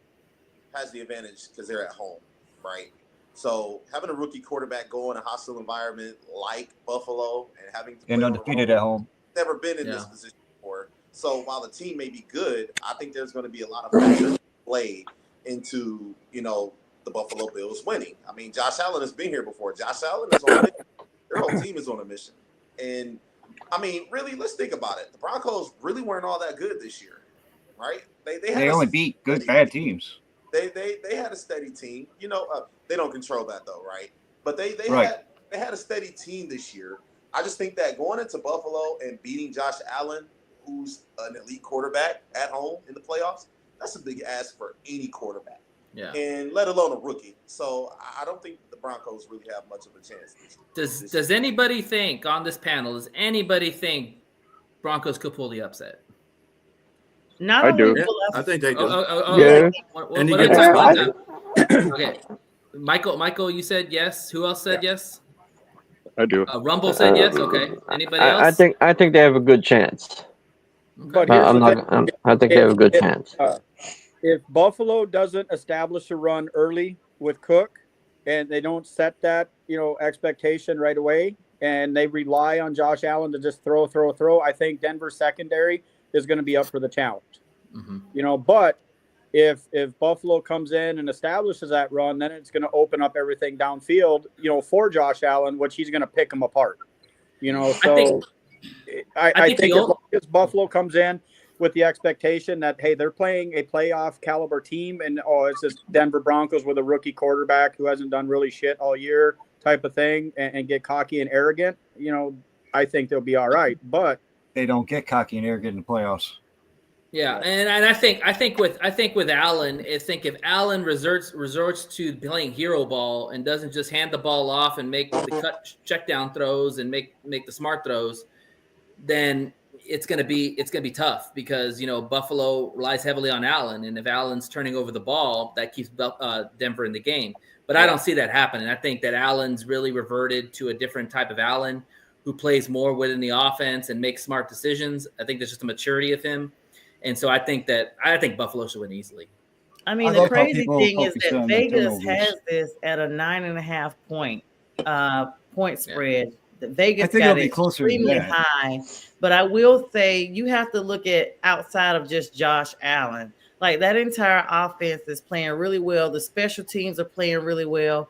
has the advantage because they're at home, right? So having a rookie quarterback go in a hostile environment like Buffalo and having to and undefeated at home, never been in this position before. So while the team may be good, I think there's going to be a lot of factors play into the Buffalo Bills winning. I mean, Josh Allen has been here before. Josh Allen is on. Their whole team is on a mission. And, I mean, really, let's think about it. The Broncos really weren't all that good this year, right? They only beat bad teams. They had a steady team. They don't control that, though, right? But they had a steady team this year. I just think that going into Buffalo and beating Josh Allen, who's an elite quarterback at home in the playoffs, that's a big ask for any quarterback. Yeah. And let alone a rookie. So I don't think the Broncos really have much of a chance. Does anybody think on this panel, Broncos could pull the upset? I do. I think they do. Okay. Michael, you said yes. Who else said yes? I do. Rumble said yes. Okay. Anybody else? I think they have a good chance. But I think they have a good chance. If Buffalo doesn't establish a run early with Cook and they don't set that, expectation right away and they rely on Josh Allen to just throw, I think Denver's secondary is going to be up for the challenge. Mm-hmm. But if Buffalo comes in and establishes that run, then it's going to open up everything downfield, for Josh Allen, which he's going to pick them apart. So I think as long as Buffalo comes in with the expectation that, hey, they're playing a playoff caliber team and, it's just Denver Broncos with a rookie quarterback who hasn't done really shit all year type of thing and get cocky and arrogant, I think they'll be all right. But they don't get cocky and arrogant in the playoffs. Yeah, and I think with Allen, if Allen resorts to playing hero ball and doesn't just hand the ball off and make the check down throws and make the smart throws, then it's gonna be tough because Buffalo relies heavily on Allen, and if Allen's turning over the ball, that keeps Denver in the game. But I don't see that happening. I think that Allen's really reverted to a different type of Allen who plays more within the offense and makes smart decisions. I think there's just a maturity of him. And so I think Buffalo should win easily. I mean, the crazy thing is that Vegas has this at a 9.5 point spread. The Vegas got it extremely high, but I will say you have to look at outside of just Josh Allen. Like that entire offense is playing really well. The special teams are playing really well.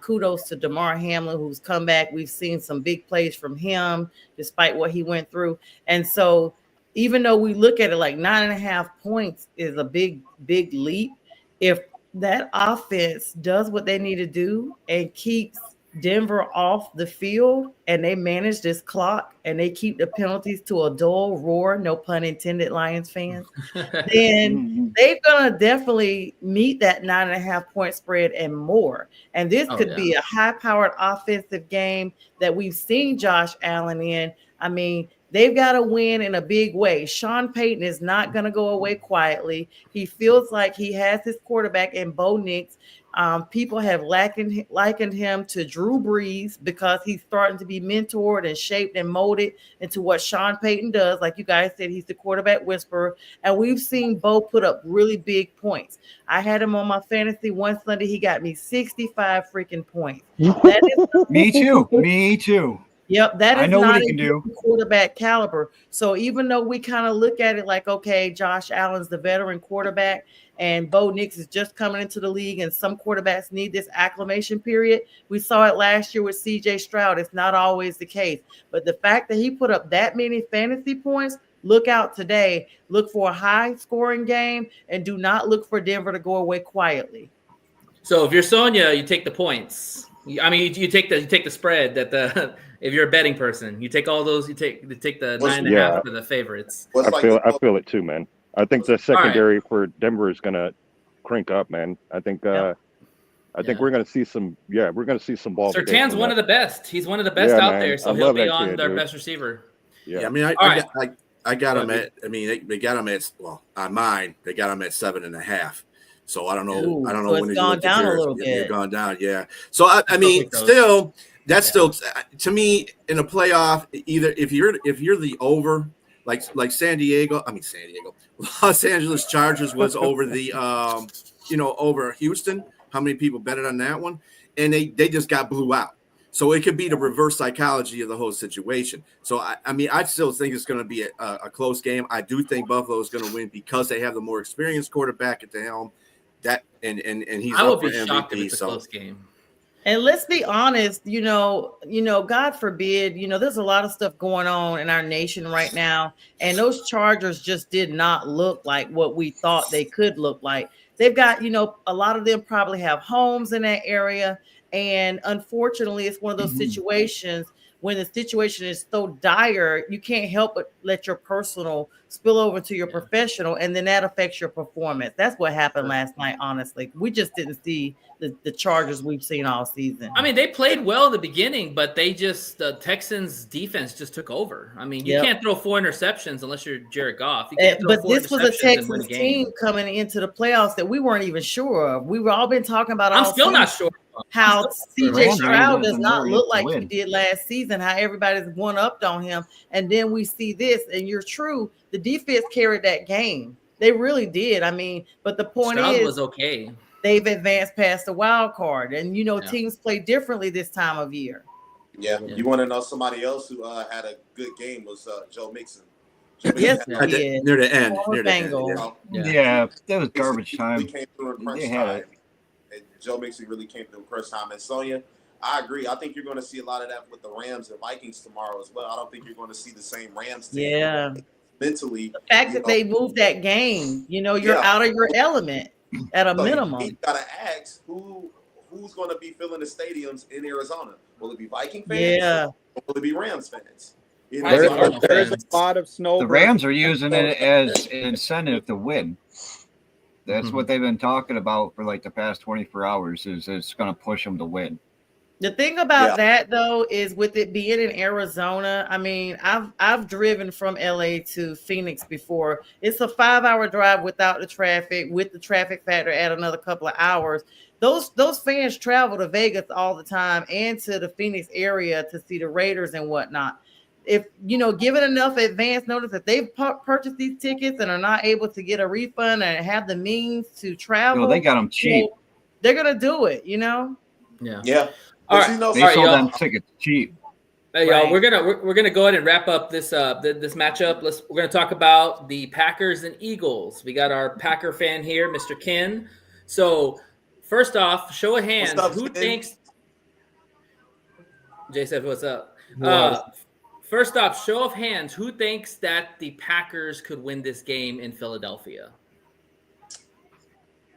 Kudos to DeMar Hamlin, who's come back. We've seen some big plays from him, despite what he went through. And so, even though we look at it like 9.5 points is a big leap, if that offense does what they need to do and keeps Denver off the field and they manage this clock and they keep the penalties to a dull roar, no pun intended, Lions fans, then they're going to definitely meet that 9.5 point spread and more. And this could be a high-powered offensive game that we've seen Josh Allen in. I mean, they've got to win in a big way. Sean Payton is not going to go away quietly. He feels like he has his quarterback in Bo Nix. People have likened him to Drew Brees because he's starting to be mentored and shaped and molded into what Sean Payton does. Like you guys said, he's the quarterback whisperer. And we've seen Bo put up really big points. I had him on my fantasy one Sunday. He got me 65 freaking points. That is Me too. Yep, that is not a quarterback caliber. So even though we kind of look at it like, okay, Josh Allen's the veteran quarterback and Bo Nix is just coming into the league and some quarterbacks need this acclimation period. We saw it last year with CJ Stroud. It's not always the case. But the fact that he put up that many fantasy points, look out today. Look for a high-scoring game and do not look for Denver to go away quietly. So if you're Sonia, you take the points. I mean, you take the spread that if you're a betting person, you take all those. You take the 9.5 for the favorites. I feel it too, man. I think the secondary for Denver is going to crank up, man. I think we're going to see some. Yeah, we're going to see some balls. Sertan's one of the best. He's one of the best out there, so he'll be on their best receiver. Yeah, I mean, I got him at. I mean, they got him at. Well, on mine, they got him at 7.5. So I don't know. Ooh, I don't know so when it's gone down a little bit. It's gone down, yeah. So I mean, still, that's still to me in a playoff. Either if you're the over, like Los Angeles Chargers was over the over Houston. How many people betted on that one? And they just got blew out. So it could be the reverse psychology of the whole situation. So I mean, I still think it's going to be a close game. I do think Buffalo is going to win because they have the more experienced quarterback at the helm. That and he's. I would up for be MVP, shocked if it's a close game. And let's be honest, God forbid, there's a lot of stuff going on in our nation right now, and those Chargers just did not look like what we thought they could look like. They've got, a lot of them probably have homes in that area, and unfortunately, it's one of those situations when the situation is so dire, you can't help but let your personal spill over to your professional, and then that affects your performance. That's what happened last night, honestly. We just didn't see the Chargers we've seen all season. I mean, they played well at the beginning, but the Texans defense just took over. I mean, you can't throw 4 interceptions unless you're Jared Goff. But this was a Texans team coming into the playoffs that we weren't even sure of. We've all been talking about I'm still not sure. How CJ Stroud does not look like he did last season, how everybody's one-upped on him. And then we see this, and you're true, the defense carried that game. They really did. I mean, but the point Stroud is was okay. They've advanced past the wild card. And, teams play differently this time of year. Yeah. You want to know somebody else who had a good game was Joe Mixon. Yes, he did. Near the end. Yeah, that was garbage time. Really came through in crunch time. And Joe Mixon really came through in crunch time. And Sonia, I agree. I think you're going to see a lot of that with the Rams and Vikings tomorrow as well. I don't think you're going to see the same Rams team. Yeah. Mentally. The fact that they moved that game, you're out of your element at a minimum. You got to ask who's going to be filling the stadiums in Arizona. Will it be Viking fans? Yeah. Or will it be Rams fans? There's a lot of snow. The Rams are using it as an incentive to win. That's what they've been talking about for like the past 24 hours is it's going to push them to win. The thing about that, though, is with it being in Arizona, I mean, I've driven from LA to Phoenix before. It's a 5-hour drive without the traffic, with the traffic factor at another couple of hours. Those fans travel to Vegas all the time and to the Phoenix area to see the Raiders and whatnot. if given enough advance notice that they've purchased these tickets and are not able to get a refund and have the means to travel, they got them cheap. They're gonna do it. Yeah. All right. They sold them tickets cheap. Hey, y'all, we're gonna go ahead and wrap up this this matchup. We're gonna talk about the Packers and Eagles. We got our Packer fan here, Mr. Ken. So first off, show of hands, who thinks? Jay said, "What's up?" First off, show of hands, who thinks that the Packers could win this game in Philadelphia?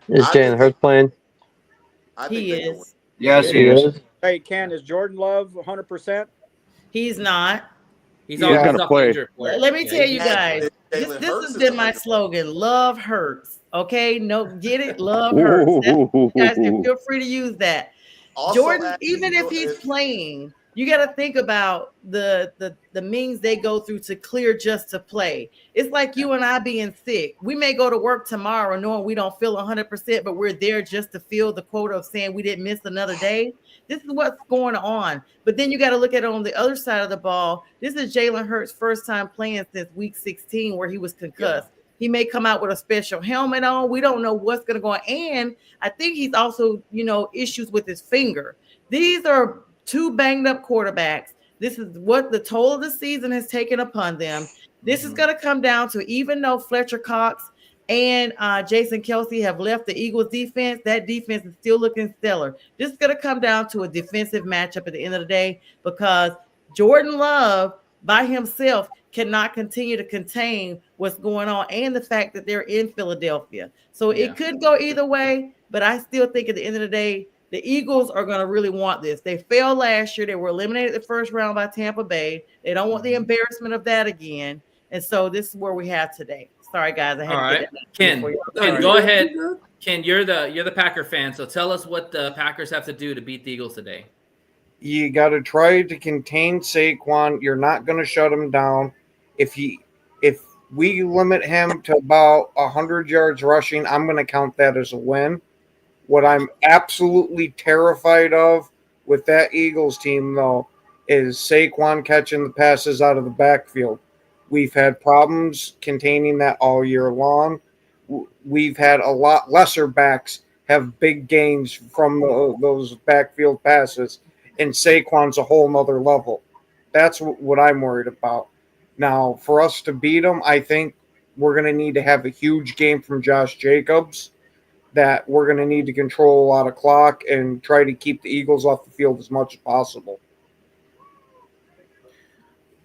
Is Jalen Hurts playing? He is. Yes, he is. Hey, Ken, is Jordan Love 100%? He's not. He's going to play. Let me tell you guys, this has been my slogan. Love hurts. Okay, no, get it? Love hurts. You guys can feel free to use that. Also, Jordan, even if he's playing, you got to think about the means they go through to clear just to play. It's like you and I being sick. We may go to work tomorrow knowing we don't feel 100%, but we're there just to feel the quota of saying we didn't miss another day. This is what's going on. But then you got to look at it on the other side of the ball. This is Jalen Hurts' first time playing since week 16 where he was concussed. Yeah. He may come out with a special helmet on. We don't know what's going to go on. And I think he's also, issues with his finger. These are two banged up quarterbacks. This is what the toll of the season has taken upon them. This is going to come down to, even though Fletcher Cox and Jason Kelce have left the Eagles defense, that defense is still looking stellar. This is going to come down to a defensive matchup at the end of the day, because Jordan Love by himself cannot continue to contain what's going on, and the fact that they're in Philadelphia. So it could go either way, but I still think at the end of the day, the Eagles are going to really want this. They failed last year. They were eliminated the first round by Tampa Bay. They don't want the embarrassment of that again. And so this is where we have today. Sorry, guys. I had to get that. Ken, go ahead. Ken, you're the Packer fan, so tell us what the Packers have to do to beat the Eagles today. You got to try to contain Saquon. You're not going to shut him down. If we limit him to about 100 yards rushing, I'm going to count that as a win. What I'm absolutely terrified of with that Eagles team, though, is Saquon catching the passes out of the backfield. We've had problems containing that all year long. We've had a lot lesser backs have big gains from those backfield passes, and Saquon's a whole nother level. That's what I'm worried about. Now, for us to beat them, I think we're going to need to have a huge game from Josh Jacobs, that we're going to need to control a lot of clock and try to keep the Eagles off the field as much as possible.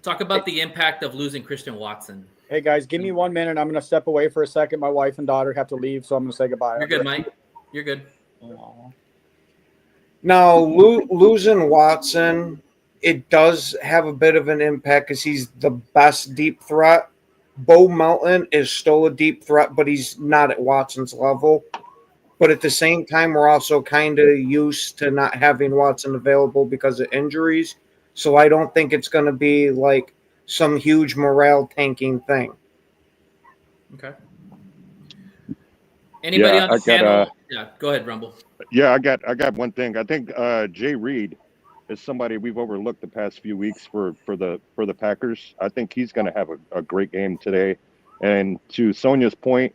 Talk about the impact of losing Christian Watson. Hey, guys, give me 1 minute. I'm going to step away for a second. My wife and daughter have to leave, so I'm going to say goodbye. You're good, Mike. You're good. Now, losing Watson, it does have a bit of an impact because he's the best deep threat. Bo Melton is still a deep threat, but he's not at Watson's level. But at the same time, we're also kind of used to not having Watson available because of injuries. So I don't think it's going to be like some huge morale tanking thing. Okay. Anybody on the panel? Go ahead, Rumble. Yeah, I got one thing. I think Jay Reed is somebody we've overlooked the past few weeks for the Packers. I think he's going to have a great game today. And to Sonia's point,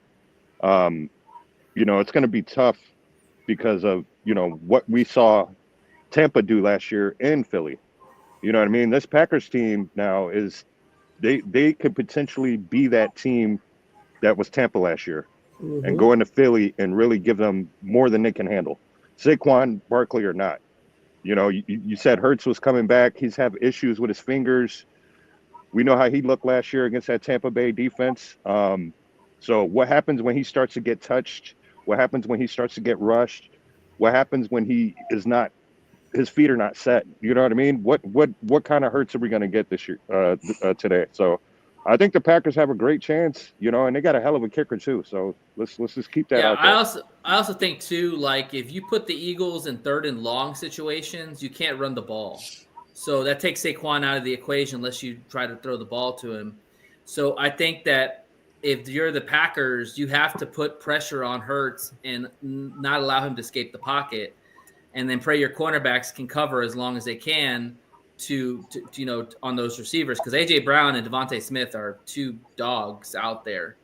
it's going to be tough because of, what we saw Tampa do last year in Philly. You know what I mean? This Packers team now they could potentially be that team that was Tampa last year and go into Philly and really give them more than they can handle. Saquon Barkley or not. You said Hurts was coming back. He's have issues with his fingers. We know how he looked last year against that Tampa Bay defense. So what happens when he starts to get touched? What happens when he starts to get rushed? What happens when he is not, his feet are not set? You know what I mean? What kind of Hurts are we going to get this year, today? So I think the Packers have a great chance, and they got a hell of a kicker too. So let's just keep that out there. I also think too, like if you put the Eagles in 3rd and long situations, you can't run the ball. So that takes Saquon out of the equation unless you try to throw the ball to him. So I think that if you're the Packers, you have to put pressure on Hurts and not allow him to escape the pocket, and then pray your cornerbacks can cover as long as they can. to on those receivers, because AJ Brown and Devontae Smith are two dogs out there,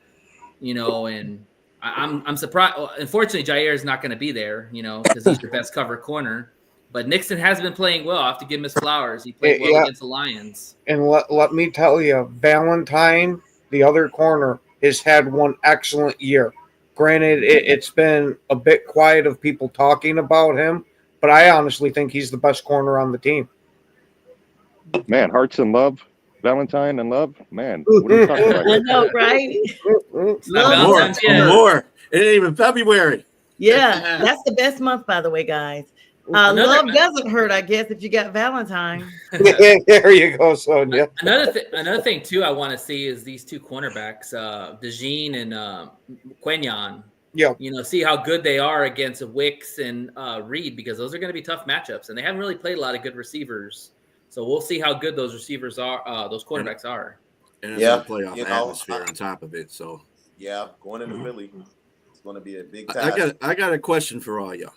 and I'm surprised. Unfortunately, Jair is not going to be there, because he's your best cover corner. But Nixon has been playing well. I have to give him his flowers. He played well against the Lions. And let me tell you, Valentine, the other corner, has had one excellent year. Granted, it's been a bit quiet of people talking about him, but I honestly think he's the best corner on the team. Man, hearts and love, Valentine and love. Man, what are we talking about I here? know, right? More. It ain't even February. Yeah, that's the best month, by the way, guys. Love doesn't hurt, I guess, if you got Valentine. There you go, Sonia. Another thing too, I want to see is these two cornerbacks, DeJean and Quignon. Yeah, see how good they are against Wicks and Reed, because those are going to be tough matchups, and they haven't really played a lot of good receivers. So we'll see how good those receivers are, those quarterbacks are. And it's a playoff atmosphere on top of it. So going into Philly, it's going to be a big task. I got a question for all y'all.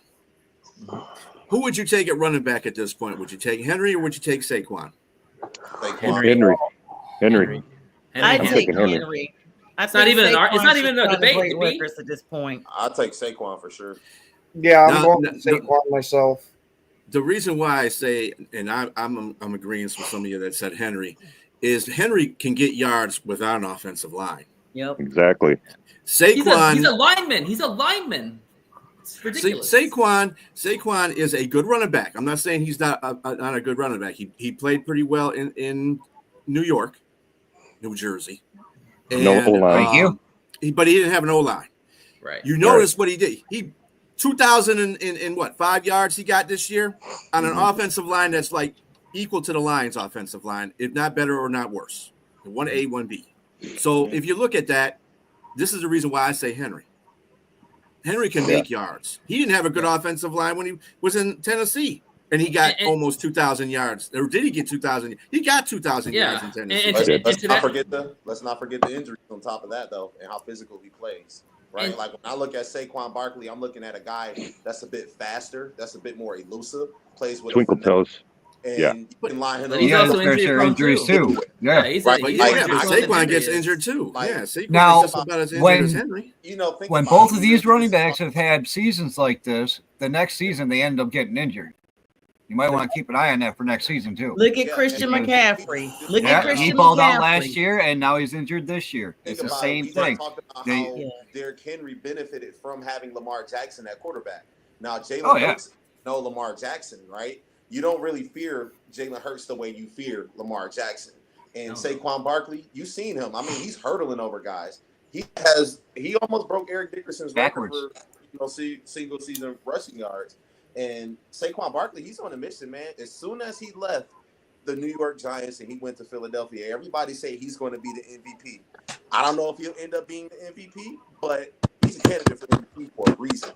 Who would you take at running back at this point? Would you take Henry or would you take Saquon? Henry. I take Henry. Henry. It's not even a debate at this point. I'll take Saquon for sure. Yeah, I'm going to Saquon myself. The reason why I say, and I'm agreeing with some of you that said Henry, is Henry can get yards without an offensive line. Yep. Exactly. Saquon. He's a lineman. It's ridiculous. Saquon is a good running back. I'm not saying he's not a good running back. He played pretty well in New York, New Jersey. And, no O-line. Thank you. But he didn't have an O-line. Right. You notice what he did. He 2,000 in what, 5 yards he got this year on an offensive line that's like equal to the Lions' offensive line, if not better or not worse. 1A, 1B. So if you look at that, this is the reason why I say Henry. Henry can make yards. He didn't have a good offensive line when he was in Tennessee, and he got almost 2,000 yards. Or did he get 2,000? He got 2,000 yards in Tennessee. Let's not forget the injuries on top of that, though, and how physical he plays. Right, like when I look at Saquon Barkley, I'm looking at a guy that's a bit faster, that's a bit more elusive, plays with twinkle toes. And you can line him up. He's also injuries too. Yeah, Saquon gets injured too. Saquon now, is just about as injured as Henry. When both of these running backs have had seasons like this, the next season they end up getting injured. You might want to keep an eye on that for next season too. Look at Christian McCaffrey. He balled out last year, and now he's injured this year. It's the same thing. Derrick Henry benefited from having Lamar Jackson at quarterback. Now Jalen Hurts, no Lamar Jackson, right? You don't really fear Jalen Hurts the way you fear Lamar Jackson. And Saquon Barkley, you've seen him. I mean, he's hurdling over guys. He almost broke Eric Dickerson's record for single season rushing yards. And Saquon Barkley, he's on a mission, man. As soon as he left the New York Giants and he went to Philadelphia, everybody say he's going to be the MVP. I don't know if he'll end up being the MVP, but he's a candidate for MVP for a reason.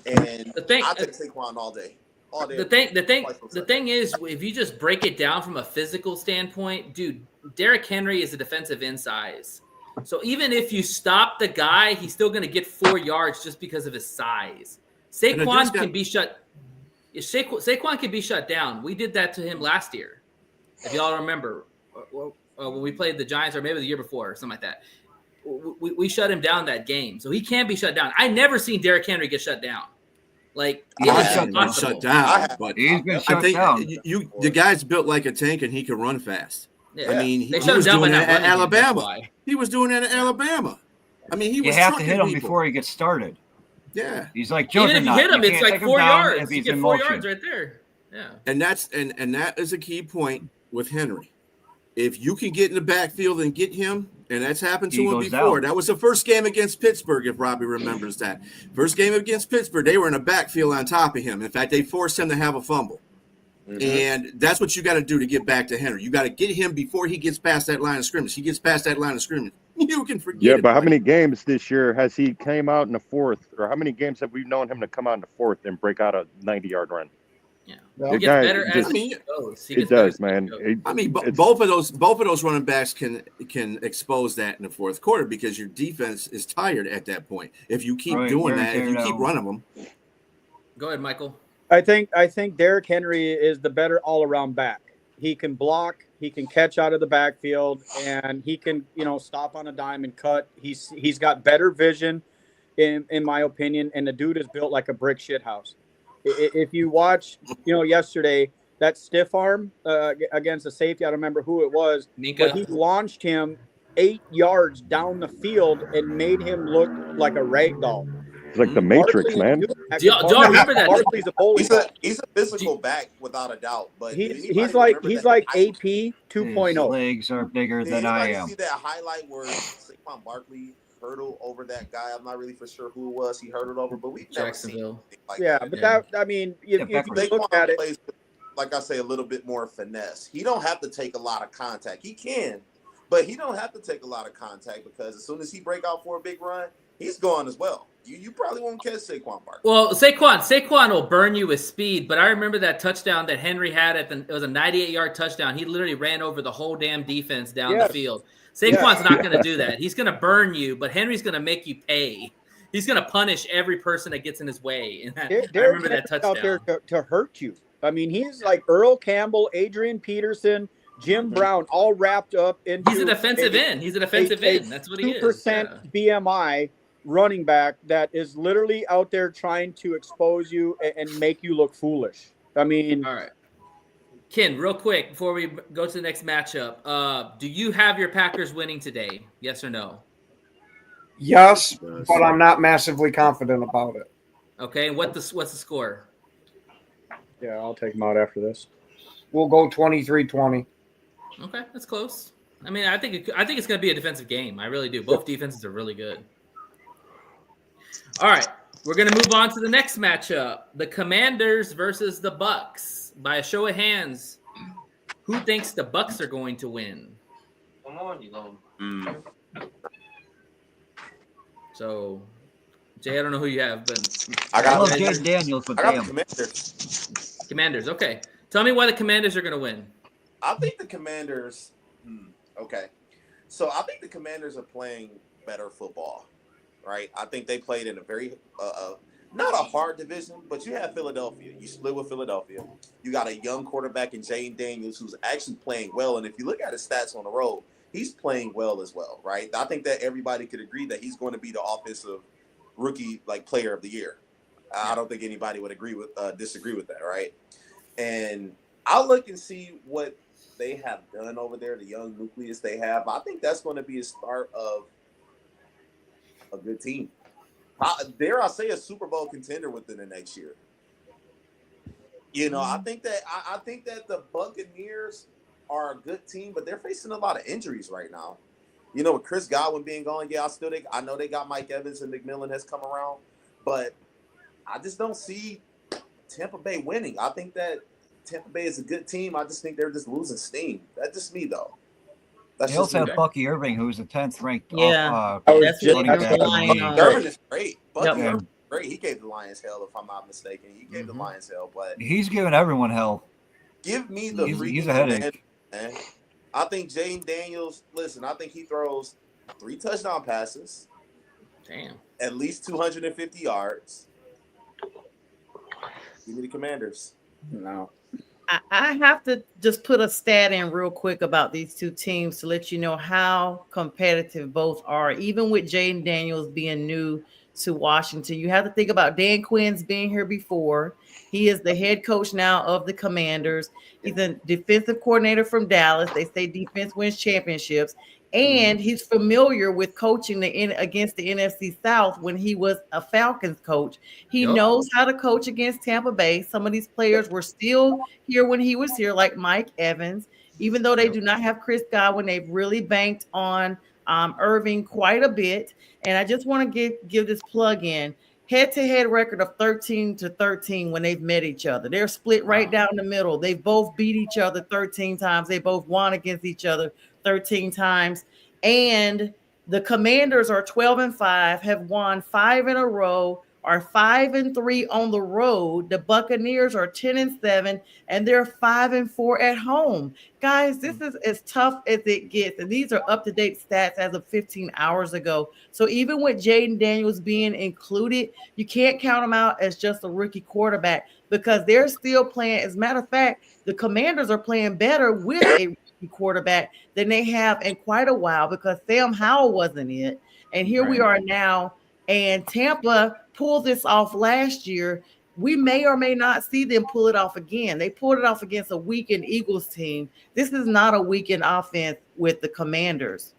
And I take Saquon all day. The thing is, if you just break it down from a physical standpoint, dude, Derrick Henry is a defensive end size. So even if you stop the guy, he's still going to get 4 yards just because of his size. Saquon can be shut. Saquon can be shut down. We did that to him last year, if y'all remember, when we played the Giants, or maybe the year before, or something like that. We shut him down that game, so he can be shut down. I never seen Derrick Henry get shut down. Like he's been shut down, but he's been shut down. The guy's built like a tank, and he can run fast. Yeah. I mean, he was doing that at Alabama. He was doing that at Alabama. I mean, he was. You have to hit him before he gets started. Yeah, he's like even if you hit him, it's like 4 yards. If he's you get 4 yards right there. Yeah, and that is a key point with Henry. If you can get in the backfield and get him, and that's happened to him before. That was the first game against Pittsburgh, if Robbie remembers that. First game against Pittsburgh, they were in a backfield on top of him. In fact, they forced him to have a fumble. Mm-hmm. And that's what you got to do to get back to Henry. You got to get him before he gets past that line of scrimmage. He gets past that line of scrimmage, you can forget. Yeah, but how many games this year has he came out in the fourth, or how many games have we known him to come out in the fourth and break out a 90-yard run? Yeah, he gets better as it goes. It does, man. Both of those running backs can expose that in the fourth quarter because your defense is tired at that point. If you keep doing that, if you keep running them. Go ahead, Michael. I think Derrick Henry is the better all-around back. He can block. He can catch out of the backfield, and he can, stop on a dime and cut. He's got better vision, in my opinion. And the dude is built like a brick shit house. If you watch, yesterday that stiff arm against the safety, I don't remember who it was, Minka. but he launched him 8 yards down the field and made him look like a rag doll. It's like the Matrix, man. Do y'all remember that? Barkley's a bowling ball. He's a physical back without a doubt, but he's like AP 2.0. His legs are bigger than I am. See that highlight where Saquon Barkley hurdled over that guy? I'm not really for sure who it was he hurdled over, but we've never seen anything like that. But that, I mean, if you look at it, plays, like I say, a little bit more finesse. He don't have to take a lot of contact. He can, but he don't have to take a lot of contact because as soon as he break out for a big run, he's gone as well. You probably won't catch Saquon Barkley. Well, Saquon will burn you with speed, but I remember that touchdown that Henry had it was a 98-yard touchdown. He literally ran over the whole damn defense down the field. Saquon's not going to do that. He's going to burn you, but Henry's going to make you pay. He's going to punish every person that gets in his way. And I remember that touchdown. Out there to hurt you. I mean, he's like Earl Campbell, Adrian Peterson, Jim Brown, all wrapped up into. He's a defensive end. He's a defensive end. That's what he is. 2% BMI running back that is literally out there trying to expose you and make you look foolish. I mean, all right. Ken, real quick before we go to the next matchup, do you have your Packers winning today? Yes or no? Yes, but I'm not massively confident about it. Okay, what's the score? Yeah, I'll take them out after this. We'll go 23-20. Okay, that's close. I mean, I think it's going to be a defensive game. I really do. Both defenses are really good. All right, we're going to move on to the next matchup: the Commanders versus the Bucks. By a show of hands, who thinks the Bucks are going to win? Come on, you know. So, Jay, I don't know who you have, but I love Jaden Daniels, but damn. Commanders. Commanders. Okay, tell me why the Commanders are going to win. I think the Commanders. Okay, so I think the Commanders are playing better football, right? I think they played in a very not a hard division, but you have Philadelphia. You split with Philadelphia. You got a young quarterback in Jaden Daniels who's actually playing well, and if you look at his stats on the road, he's playing well as well, right? I think that everybody could agree that he's going to be the offensive rookie player of the year. I don't think anybody would disagree with that, right? And I'll look and see what they have done over there, the young nucleus they have. I think that's going to be a start of a good team. Dare I say a Super Bowl contender within the next year. I think that the Buccaneers are a good team, but they're facing a lot of injuries right now. With Chris Godwin being gone, I know they got Mike Evans and McMillan has come around, but I just don't see Tampa Bay winning. I think that Tampa Bay is a good team. I just think they're just losing steam. That's just me, though. They also have Bucky Irving, who's the 10th ranked. That's Irvin is great. Bucky Irvin is great. He gave the Lions hell, if I'm not mistaken. He gave the Lions hell, but he's giving everyone hell. Give me the he's a headache. Man. I think Jaden Daniels. Listen, I think he throws 3 touchdown passes. Damn. At least 250 yards. Give me the Commanders. No. I have to just put a stat in real quick about these two teams to let you know how competitive both are. Even with Jaden Daniels being new to Washington, you have to think about Dan Quinn's being here before. He is the head coach now of the Commanders. He's a defensive coordinator from Dallas. They say defense wins championships. And he's familiar with coaching against the NFC South when he was a Falcons coach. He knows how to coach against Tampa Bay. Some of these players were still here when he was here, like Mike Evans. Even though they do not have Chris Godwin, they've really banked on Irving quite a bit. And I just want to give this plug in. Head-to-head record of 13-13 when they've met each other. They're split right down the middle. They both beat each other 13 times. They both won against each other 13 times. And the Commanders are 12-5, have won 5 in a row are 5-3 on the road. The Buccaneers are 10-7, and they're 5-4 at home. Guys, this is as tough as it gets, and these are up-to-date stats as of 15 hours ago. So even with Jaden Daniels being included, you can't count him out as just a rookie quarterback because they're still playing. As a matter of fact, the Commanders are playing better with a rookie quarterback than they have in quite a while because Sam Howell wasn't it. And here we are now, and Tampa pulled this off last year. We may or may not see them pull it off again. They pulled it off against a weakened Eagles team. This is not a weakened offense with the Commanders.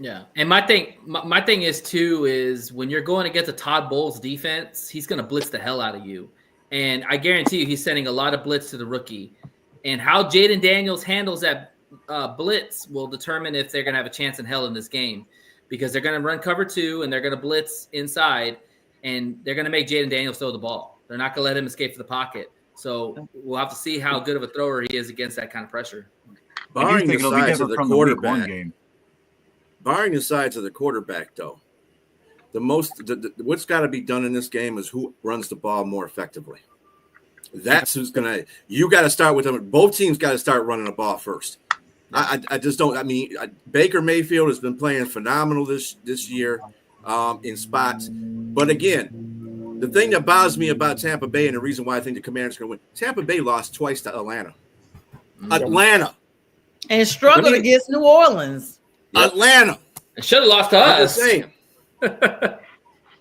Yeah, and my thing is too is when you're going against a Todd Bowles defense, he's going to blitz the hell out of you, and I guarantee you he's sending a lot of blitz to the rookie. And how Jaden Daniels handles that blitz will determine if they're going to have a chance in hell in this game, because they're going to run cover 2 and they're going to blitz inside, and they're going to make Jaden Daniels throw the ball. They're not going to let him escape to the pocket. So we'll have to see how good of a thrower he is against that kind of pressure. Barring the size of the quarterback, barring the size of the quarterback, though, what's got to be done in this game is who runs the ball more effectively. That's who's going to – you got to start with them. Both teams got to start running the ball first. I just don't – I mean, Baker Mayfield has been playing phenomenal this year in spots. But, again, the thing that bothers me about Tampa Bay and the reason why I think the Commanders are going to win, Tampa Bay lost twice to Atlanta. Atlanta. And struggled against New Orleans. Atlanta. It should have lost to us.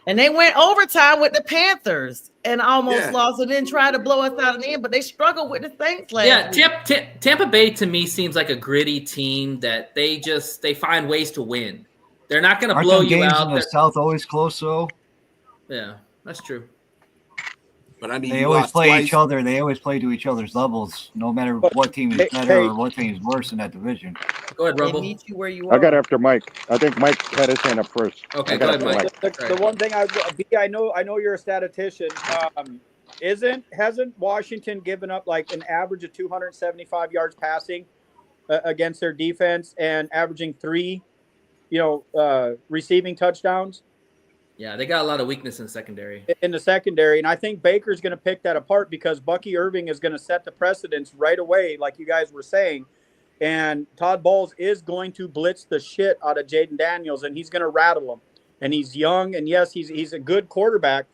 And they went overtime with the Panthers and almost lost, and then tried to blow us out of the end, but they struggled with the Saints last week. Tampa Bay to me seems like a gritty team that they find ways to win. They're not going to blow you out. In the South always close though. Yeah, that's true. But I mean, they always play each other. They always play to each other's levels, no matter what team is better or what team is worse in that division. Go ahead, Rumble. They meet you where you are. I got after Mike. I think Mike had his hand up first. Okay, go ahead, Mike. The one thing I know you're a statistician. Hasn't Washington given up like an average of 275 yards passing against their defense and averaging 3, receiving touchdowns? Yeah, they got a lot of weakness in the secondary. And I think Baker's going to pick that apart because Bucky Irving is going to set the precedence right away, like you guys were saying. And Todd Bowles is going to blitz the shit out of Jaden Daniels, and he's going to rattle him. And he's young, and yes, he's a good quarterback.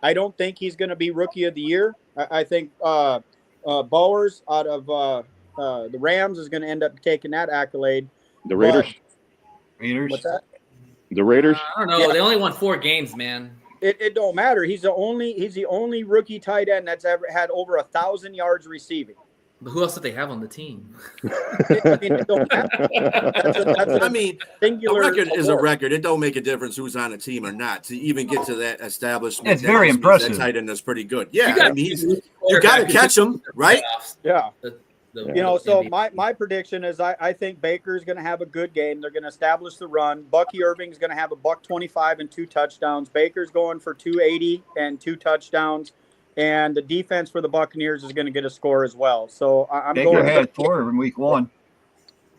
I don't think he's going to be Rookie of the Year. I think Bowers out of the Rams is going to end up taking that accolade. The Raiders. What's that? The Raiders. I don't know. They only won 4 games, man. It don't matter. He's the only rookie tight end that's ever had over 1,000 yards receiving. But who else did they have on the team? I mean, a record is a record. It don't make a difference who's on the team or not to even get to that establishment. It's very impressive. That tight end is pretty good. Yeah, you got to catch him, right? Yeah. So my prediction is I think Baker's going to have a good game. They're going to establish the run. Bucky Irving's going to have $125 and 2 touchdowns. Baker's going for 280 and 2 touchdowns. And the defense for the Buccaneers is going to get a score as well. So I'm Baker going had 4 in week 1.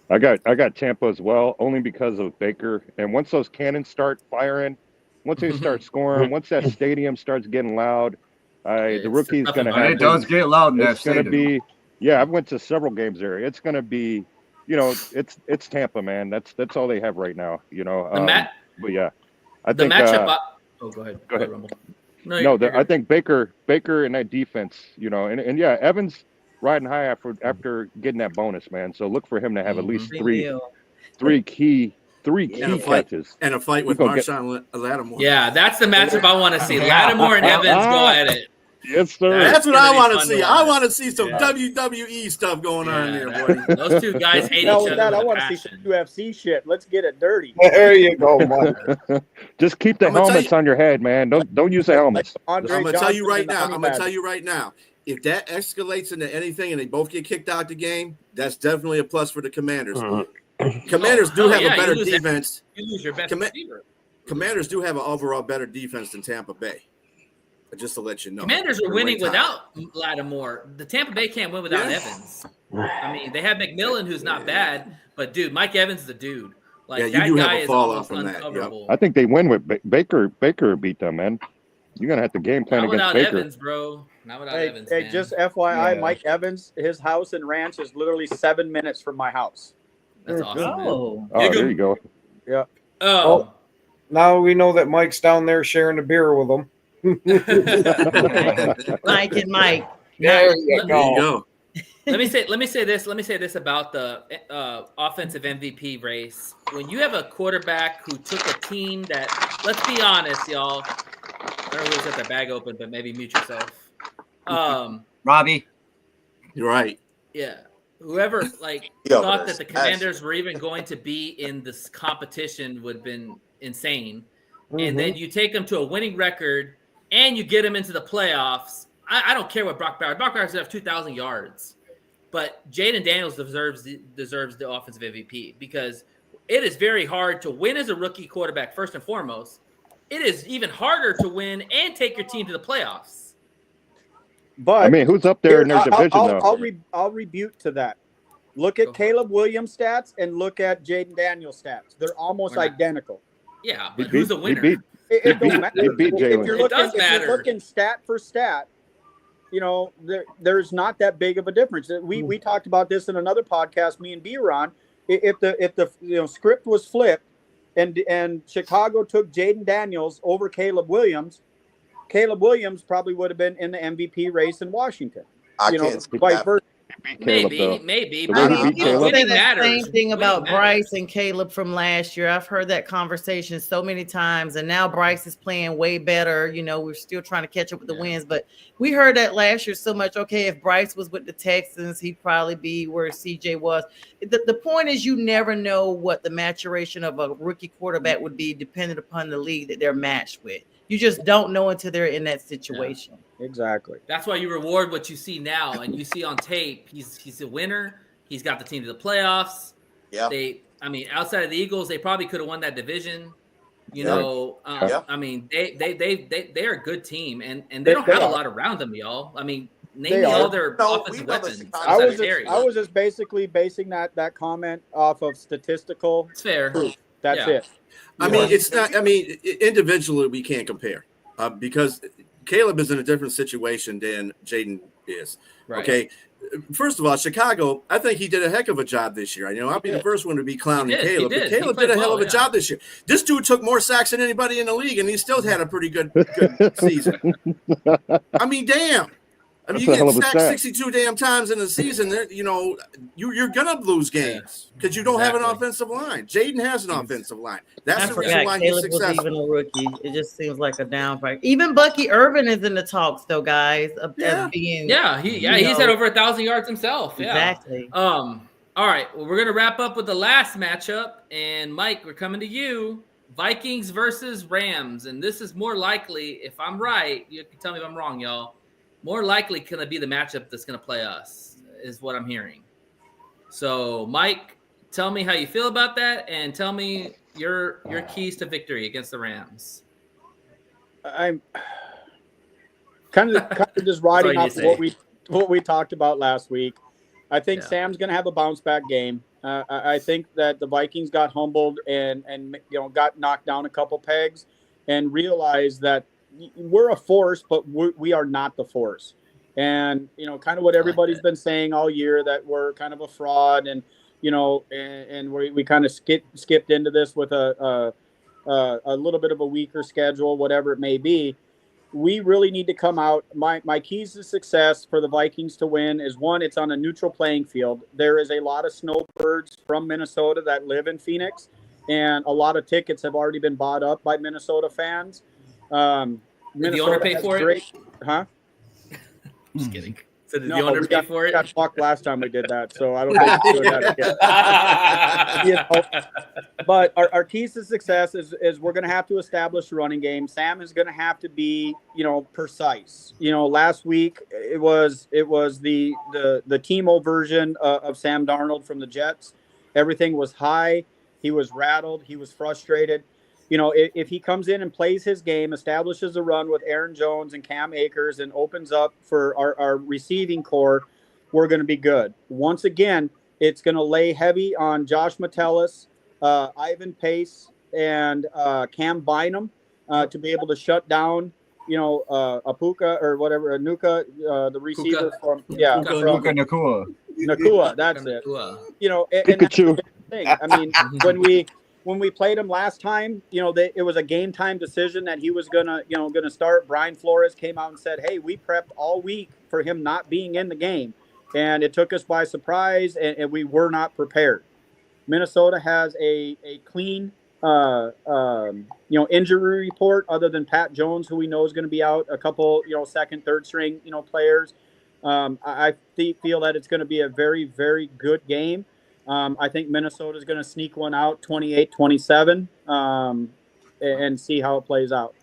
I got Tampa as well, only because of Baker. And once those cannons start firing, once they start scoring, once that stadium starts getting loud, the rookie's going to have. It does get loud in that stadium. It's going to be. Yeah, I've went to several games there. It's going to be, it's Tampa, man. That's all they have right now. But yeah, I think. Go ahead. Go ahead, Rumble. I think Baker and that defense, and yeah, Evans riding high after getting that bonus, man. So look for him to have at least three key catches and a fight with Marshawn Lattimore. Yeah, that's the matchup I want to see. Lattimore and Evans go at it. Yes, sir. That's what I want to see. I want to see some WWE stuff going on there, buddy. Those two guys hate each other. I want to see some UFC shit. Let's get it dirty. There you go, Mike. Just keep the helmets on your head, man. Don't use the helmets. I'm going to tell you right now. If that escalates into anything and they both get kicked out the game, that's definitely a plus for the Commanders. Commanders do have a better defense. You lose your best receiver. Commanders do have an overall better defense than Tampa Bay. Just to let you know, Commanders are winning without Lattimore. The Tampa Bay can't win without Evans. I mean, they have McMillan, who's not bad, but dude, Mike Evans is the dude. Like you that do guy have a fall off from that. Yep. I think they win with Baker. Baker beat them, man. You're gonna have to game plan Not against without Baker. Evans, bro. Not without Hey, Evans. hey, Man. just FYI, Yeah. Mike Evans, his house and ranch is literally 7 minutes from my house. That's awesome. Man. Oh, Oh, there you go. Yeah. Oh. Now we know that Mike's down there sharing a beer with them. Mike and Mike. There you go. Let me say this about the offensive MVP race. When you have a quarterback who took a team that, let's be honest, y'all. I don't know who's got their bag open, but maybe mute yourself. Robbie. You're right. Yeah. Whoever thought that the Commanders were even going to be in this competition would have been insane. And then you take them to a winning record and you get them into the playoffs. I don't care what Brock Bowers. Brock Bowers have 2,000 yards. But Jaden Daniels deserves the offensive MVP because it is very hard to win as a rookie quarterback, first and foremost. It is even harder to win and take your team to the playoffs. But I mean, who's up there in their division, though? I'll rebuke to that. Look at Caleb Williams' stats and look at Jaden Daniels' stats. They're almost identical. Yeah, but who's the winner? It don't matter. He beat Jalen. It does matter. If you're looking stat for stat, there's not that big of a difference. We talked about this in another podcast, me and B were on. If the script was flipped and Chicago took Jaden Daniels over Caleb Williams probably would have been in the MVP race in Washington. Vice versa. Maybe. The way he beat People Caleb. say that same matters. thing about Winning Bryce and Caleb from last year. I've heard that conversation so many times, and now Bryce is playing way better. We're still trying to catch up with the wins, but we heard that last year so much. Okay, if Bryce was with the Texans, he'd probably be where CJ was. The point is, you never know what the maturation of a rookie quarterback would be, depending upon the league that they're matched with. You just don't know until they're in that situation. Yeah, exactly. That's why you reward what you see now, and you see on tape. He's a winner. He's got the team to the playoffs. Yeah. Outside of the Eagles, they probably could have won that division. I mean, they are a good team, and they don't have a lot around them, y'all. I mean, name all their offensive weapons. I was just basically basing that comment off of statistical. It's fair. Proof. That's it. I mean, it's not. I mean, individually, we can't compare because Caleb is in a different situation than Jaden is. Right. Okay. First of all, Chicago, I think he did a heck of a job this year. I'll be the first one to be clowning Caleb, but Caleb did a hell of a job this year. This dude took more sacks than anybody in the league, and he still had a pretty good season. I mean, damn. You get sacked 62 damn times in the season. You're gonna lose games because you don't have an offensive line. Jaden has an offensive line. That's the reason why he's successful. Was even a rookie. It just seems like a downfight. Even Bucky Irvin is in the talks, though, guys. As being, he's had over 1,000 yards himself. Yeah. Exactly. All right. Well, we're gonna wrap up with the last matchup, and Mike, we're coming to you. Vikings versus Rams, and this is more likely, if I'm right, you can tell me if I'm wrong, y'all. More likely going to be the matchup that's going to play us, is what I'm hearing. So, Mike, tell me how you feel about that, and tell me your keys to victory against the Rams. I'm kind of just riding off what we talked about last week. I think Sam's going to have a bounce back game. I think that the Vikings got humbled and got knocked down a couple pegs and realized that we're a force, but we are not the force. And, kind of what everybody's been saying all year, that we're kind of a fraud and we kind of skipped into this with a little bit of a weaker schedule, whatever it may be. We really need to come out. My keys to success for the Vikings to win is, one, it's on a neutral playing field. There is a lot of snowbirds from Minnesota that live in Phoenix, and a lot of tickets have already been bought up by Minnesota fans. Did the owner pay for it? Huh? Just kidding. So did the owner pay for it? We got fucked last time we did that, so I don't think we're doing that again. But our keys to success is we're going to have to establish a running game. Sam is going to have to be, precise. Last week it was the Timo version of Sam Darnold from the Jets. Everything was high. He was rattled. He was frustrated. If he comes in and plays his game, establishes a run with Aaron Jones and Cam Akers and opens up for our receiving core, we're going to be good. Once again, it's going to lay heavy on Josh Metellus, Ivan Pace, and Cam Bynum to be able to shut down Apuka or whatever, Nuka, the receiver from Nakua, that's it. And that's the thing. I mean, when we played him last time, it was a game time decision that he was gonna start. Brian Flores came out and said, "Hey, we prepped all week for him not being in the game, and it took us by surprise, and we were not prepared." Minnesota has a clean, injury report other than Pat Jones, who we know is going to be out. A couple, second, third string, players. I feel that it's going to be a very, very good game. I think Minnesota is going to sneak one out 28-27 and see how it plays out.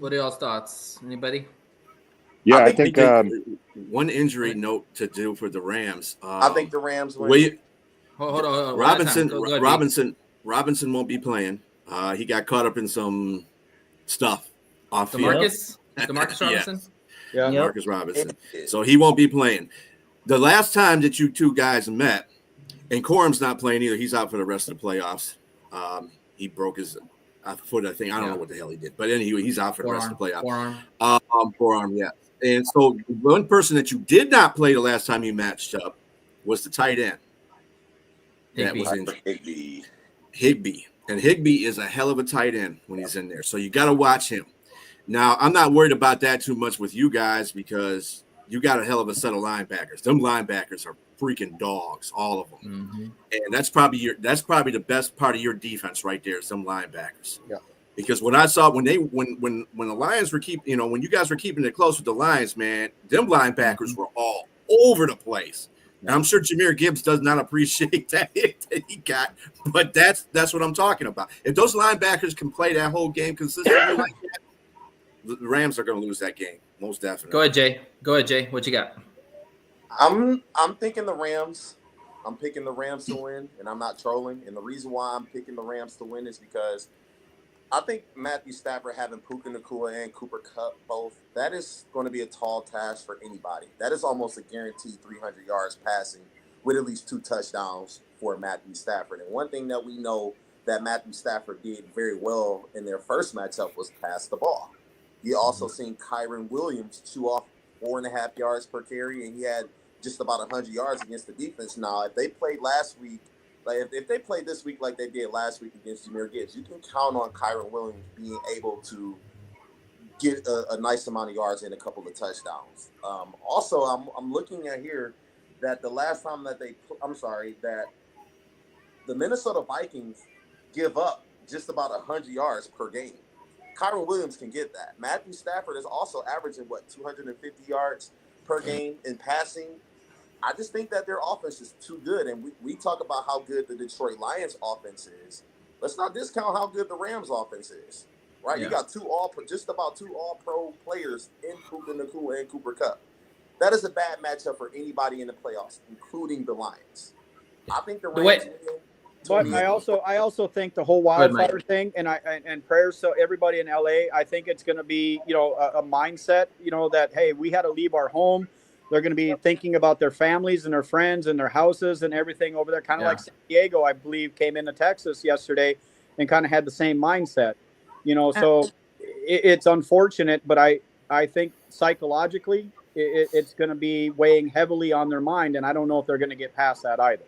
What are y'all's thoughts? Anybody? Yeah, I think one injury note to do for the Rams. I think the Rams win. Hold on. Robinson won't be playing. He got caught up in some stuff off field. DeMarcus Robinson? Yeah. Marcus Robinson. So he won't be playing. The last time that you two guys met, and Corum's not playing either. He's out for the rest of the playoffs. He broke his foot, I think. I don't know what the hell he did. But anyway, he's out for the rest of the playoffs. Forearm, yeah. And so one person that you did not play the last time you matched up was the tight end. Higbee. That was Higbee. And Higbee is a hell of a tight end when he's in there. So you got to watch him. Now, I'm not worried about that too much with you guys because you got a hell of a set of linebackers. Them linebackers are freaking dogs, all of them. Mm-hmm. And that's probably the best part of your defense right there, some linebackers. Yeah. Because when I saw when the Lions were when you guys were keeping it close with the Lions, man, them linebackers were all over the place. And I'm sure Jahmyr Gibbs does not appreciate that hit that he got, but that's what I'm talking about. If those linebackers can play that whole game consistently like that, the Rams are going to lose that game, most definitely. Go ahead, Jay. What you got? I'm thinking the Rams. I'm picking the Rams to win, and I'm not trolling. And the reason why I'm picking the Rams to win is because I think Matthew Stafford having Puka Nacua and Cooper Kupp both, that is going to be a tall task for anybody. That is almost a guaranteed 300 yards passing with at least 2 touchdowns for Matthew Stafford. And one thing that we know that Matthew Stafford did very well in their first matchup was pass the ball. You also seen Kyron Williams chew off 4.5 yards per carry, and he had just about 100 yards against the defense. Now, if they played last week, if they played this week like they did last week against Jahmyr Gibbs, you can count on Kyron Williams being able to get a nice amount of yards and a couple of touchdowns. Also, I'm looking at here that the last time that that the Minnesota Vikings give up just about 100 yards per game. Kyron Williams can get that. Matthew Stafford is also averaging, 250 yards per game in passing. I just think that their offense is too good. And we talk about how good the Detroit Lions offense is. Let's not discount how good the Rams offense is, right? Yeah. You got just about two all-pro players in Puka Nacua and Cooper Kupp. That is a bad matchup for anybody in the playoffs, including the Lions. I think the Rams But I also think the whole wildfire thing, and prayers to everybody in LA. I think it's going to be a mindset that hey, we had to leave our home. They're going to be thinking about their families and their friends and their houses and everything over there. Kind of like San Diego, I believe, came into Texas yesterday and kind of had the same mindset. So it's unfortunate, but I think psychologically it's going to be weighing heavily on their mind, and I don't know if they're going to get past that either.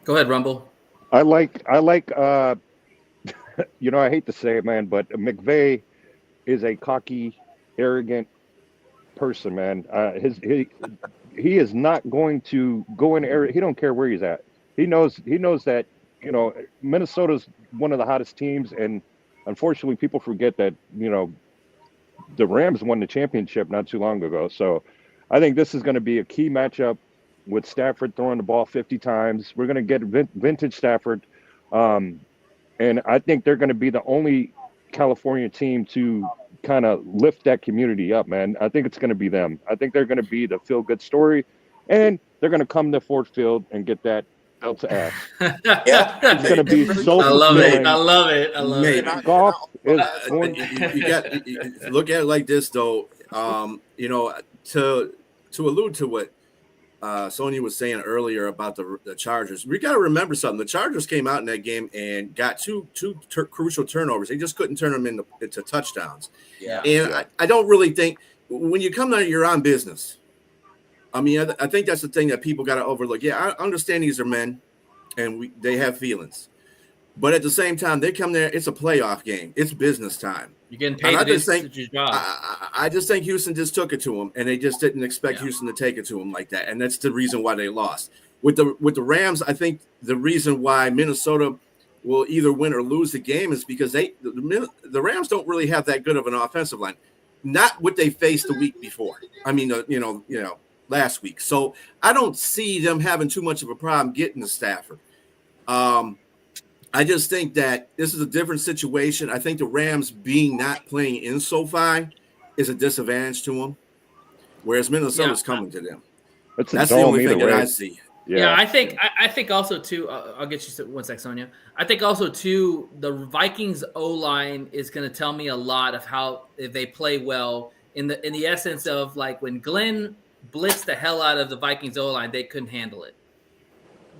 Go ahead, Rumble. I like I hate to say it, man, but McVay is a cocky, arrogant person, man. He is not going to go in area. He don't care where he's at. He knows that, Minnesota's one of the hottest teams, and unfortunately people forget that, the Rams won the championship not too long ago. So I think this is going to be a key matchup with Stafford throwing the ball 50 times. We're going to get vintage Stafford. And I think they're going to be the only California team to kind of lift that community up, man. I think it's going to be them. I think they're going to be the feel-good story, and they're going to come to Ford Field and get that out to ass. Yeah. It's going to be so I love it. Golf is look at it like this, though. To allude to what Sonia was saying earlier about the Chargers. We got to remember something. The Chargers came out in that game and got two crucial turnovers. They just couldn't turn them into touchdowns. Yeah. And I don't really think when you come there, you're on business. I mean, I think that's the thing that people got to overlook. Yeah, I understand these are men, and they have feelings. But at the same time, they come there. It's a playoff game. It's business time. You're getting paid to do your job. I just think Houston just took it to them, and they just didn't expect Houston to take it to them like that. And that's the reason why they lost. With the Rams, I think the reason why Minnesota will either win or lose the game is because the Rams don't really have that good of an offensive line. Not what they faced the week before. I mean, last week. So I don't see them having too much of a problem getting to Stafford. I just think that this is a different situation. I think the Rams being not playing in SoFi is a disadvantage to them, whereas Minnesota's coming to them. That's the only thing that I see. Yeah, I think also too. I'll get you 1 sec, Sonia. I think also too the Vikings O-line is going to tell me a lot of how if they play well in the essence of like when Glenn blitzed the hell out of the Vikings O-line, they couldn't handle it.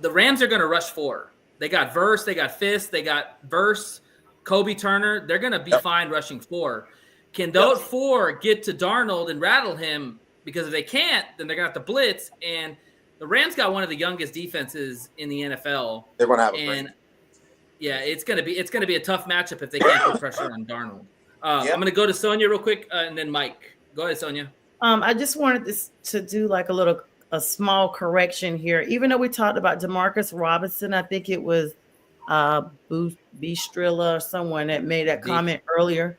The Rams are going to rush 4. They got Verse, they got Fist, they got Verse, Kobe Turner. They're going to be fine rushing 4. Can those 4 get to Darnold and rattle him? Because if they can't, then they're going to have to blitz. And the Rams got one of the youngest defenses in the NFL. They're going to have a break. Yeah, it's going to be a tough matchup if they can't put pressure on Darnold. I'm going to go to Sonia real quick, and then Mike. Go ahead, Sonia. I just wanted to do like a small correction here. Even though we talked about Demarcus Robinson, I think it was Bistrilla or someone that made that comment earlier.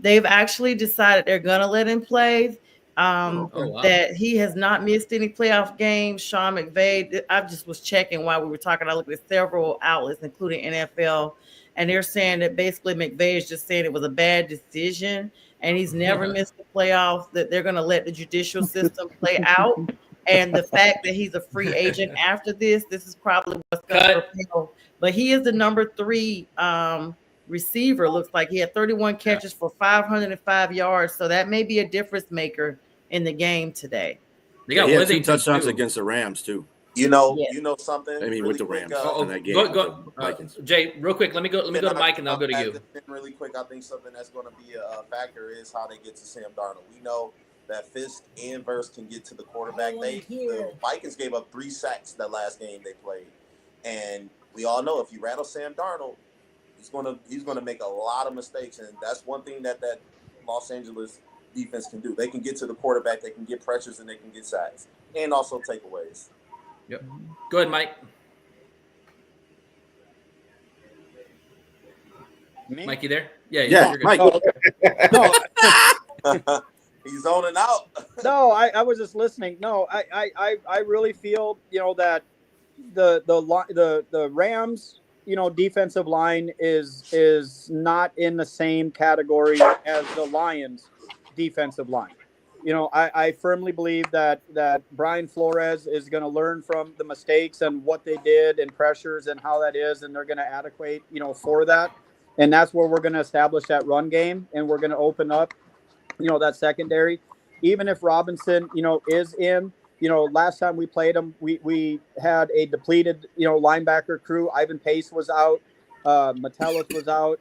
They've actually decided they're going to let him play. That he has not missed any playoff games. Sean McVay, I just was checking while we were talking. I looked at several outlets, including NFL, and they're saying that basically McVay is just saying it was a bad decision and he's never missed the playoffs, that they're going to let the judicial system play out. And the fact that he's a free agent after this is probably what's going to propel. But he is the number 3 receiver. Looks like he had 31 catches for 505 yards. So that may be a difference maker in the game today. They got 2 touchdowns against the Rams too. You know something. I mean, really with the Rams in that game. Go, Jay, real quick. Let me go to Mike, and I'll go to you. Really quick, I think something that's going to be a factor is how they get to Sam Darnold. We know that Fisk and Verse can get to the quarterback. The Vikings gave up 3 sacks that last game they played, and we all know if you rattle Sam Darnold, he's going to make a lot of mistakes, and that's one thing that Los Angeles defense can do. They can get to the quarterback, they can get pressures, and they can get sacks, and also takeaways. Yep. Go ahead, Mike. Me? Mike, you there? Yeah, you're good. Mike. No. He's zoning out. No, I was just listening. No, I really feel that the Rams defensive line is not in the same category as the Lions defensive line. I firmly believe that Brian Flores is going to learn from the mistakes and what they did and pressures and how that is, and they're going to adequate, for that. And that's where we're going to establish that run game, and we're going to open up, that secondary. Even if Robinson, is in, last time we played him, we had a depleted, linebacker crew. Ivan Pace was out. Metellus was out.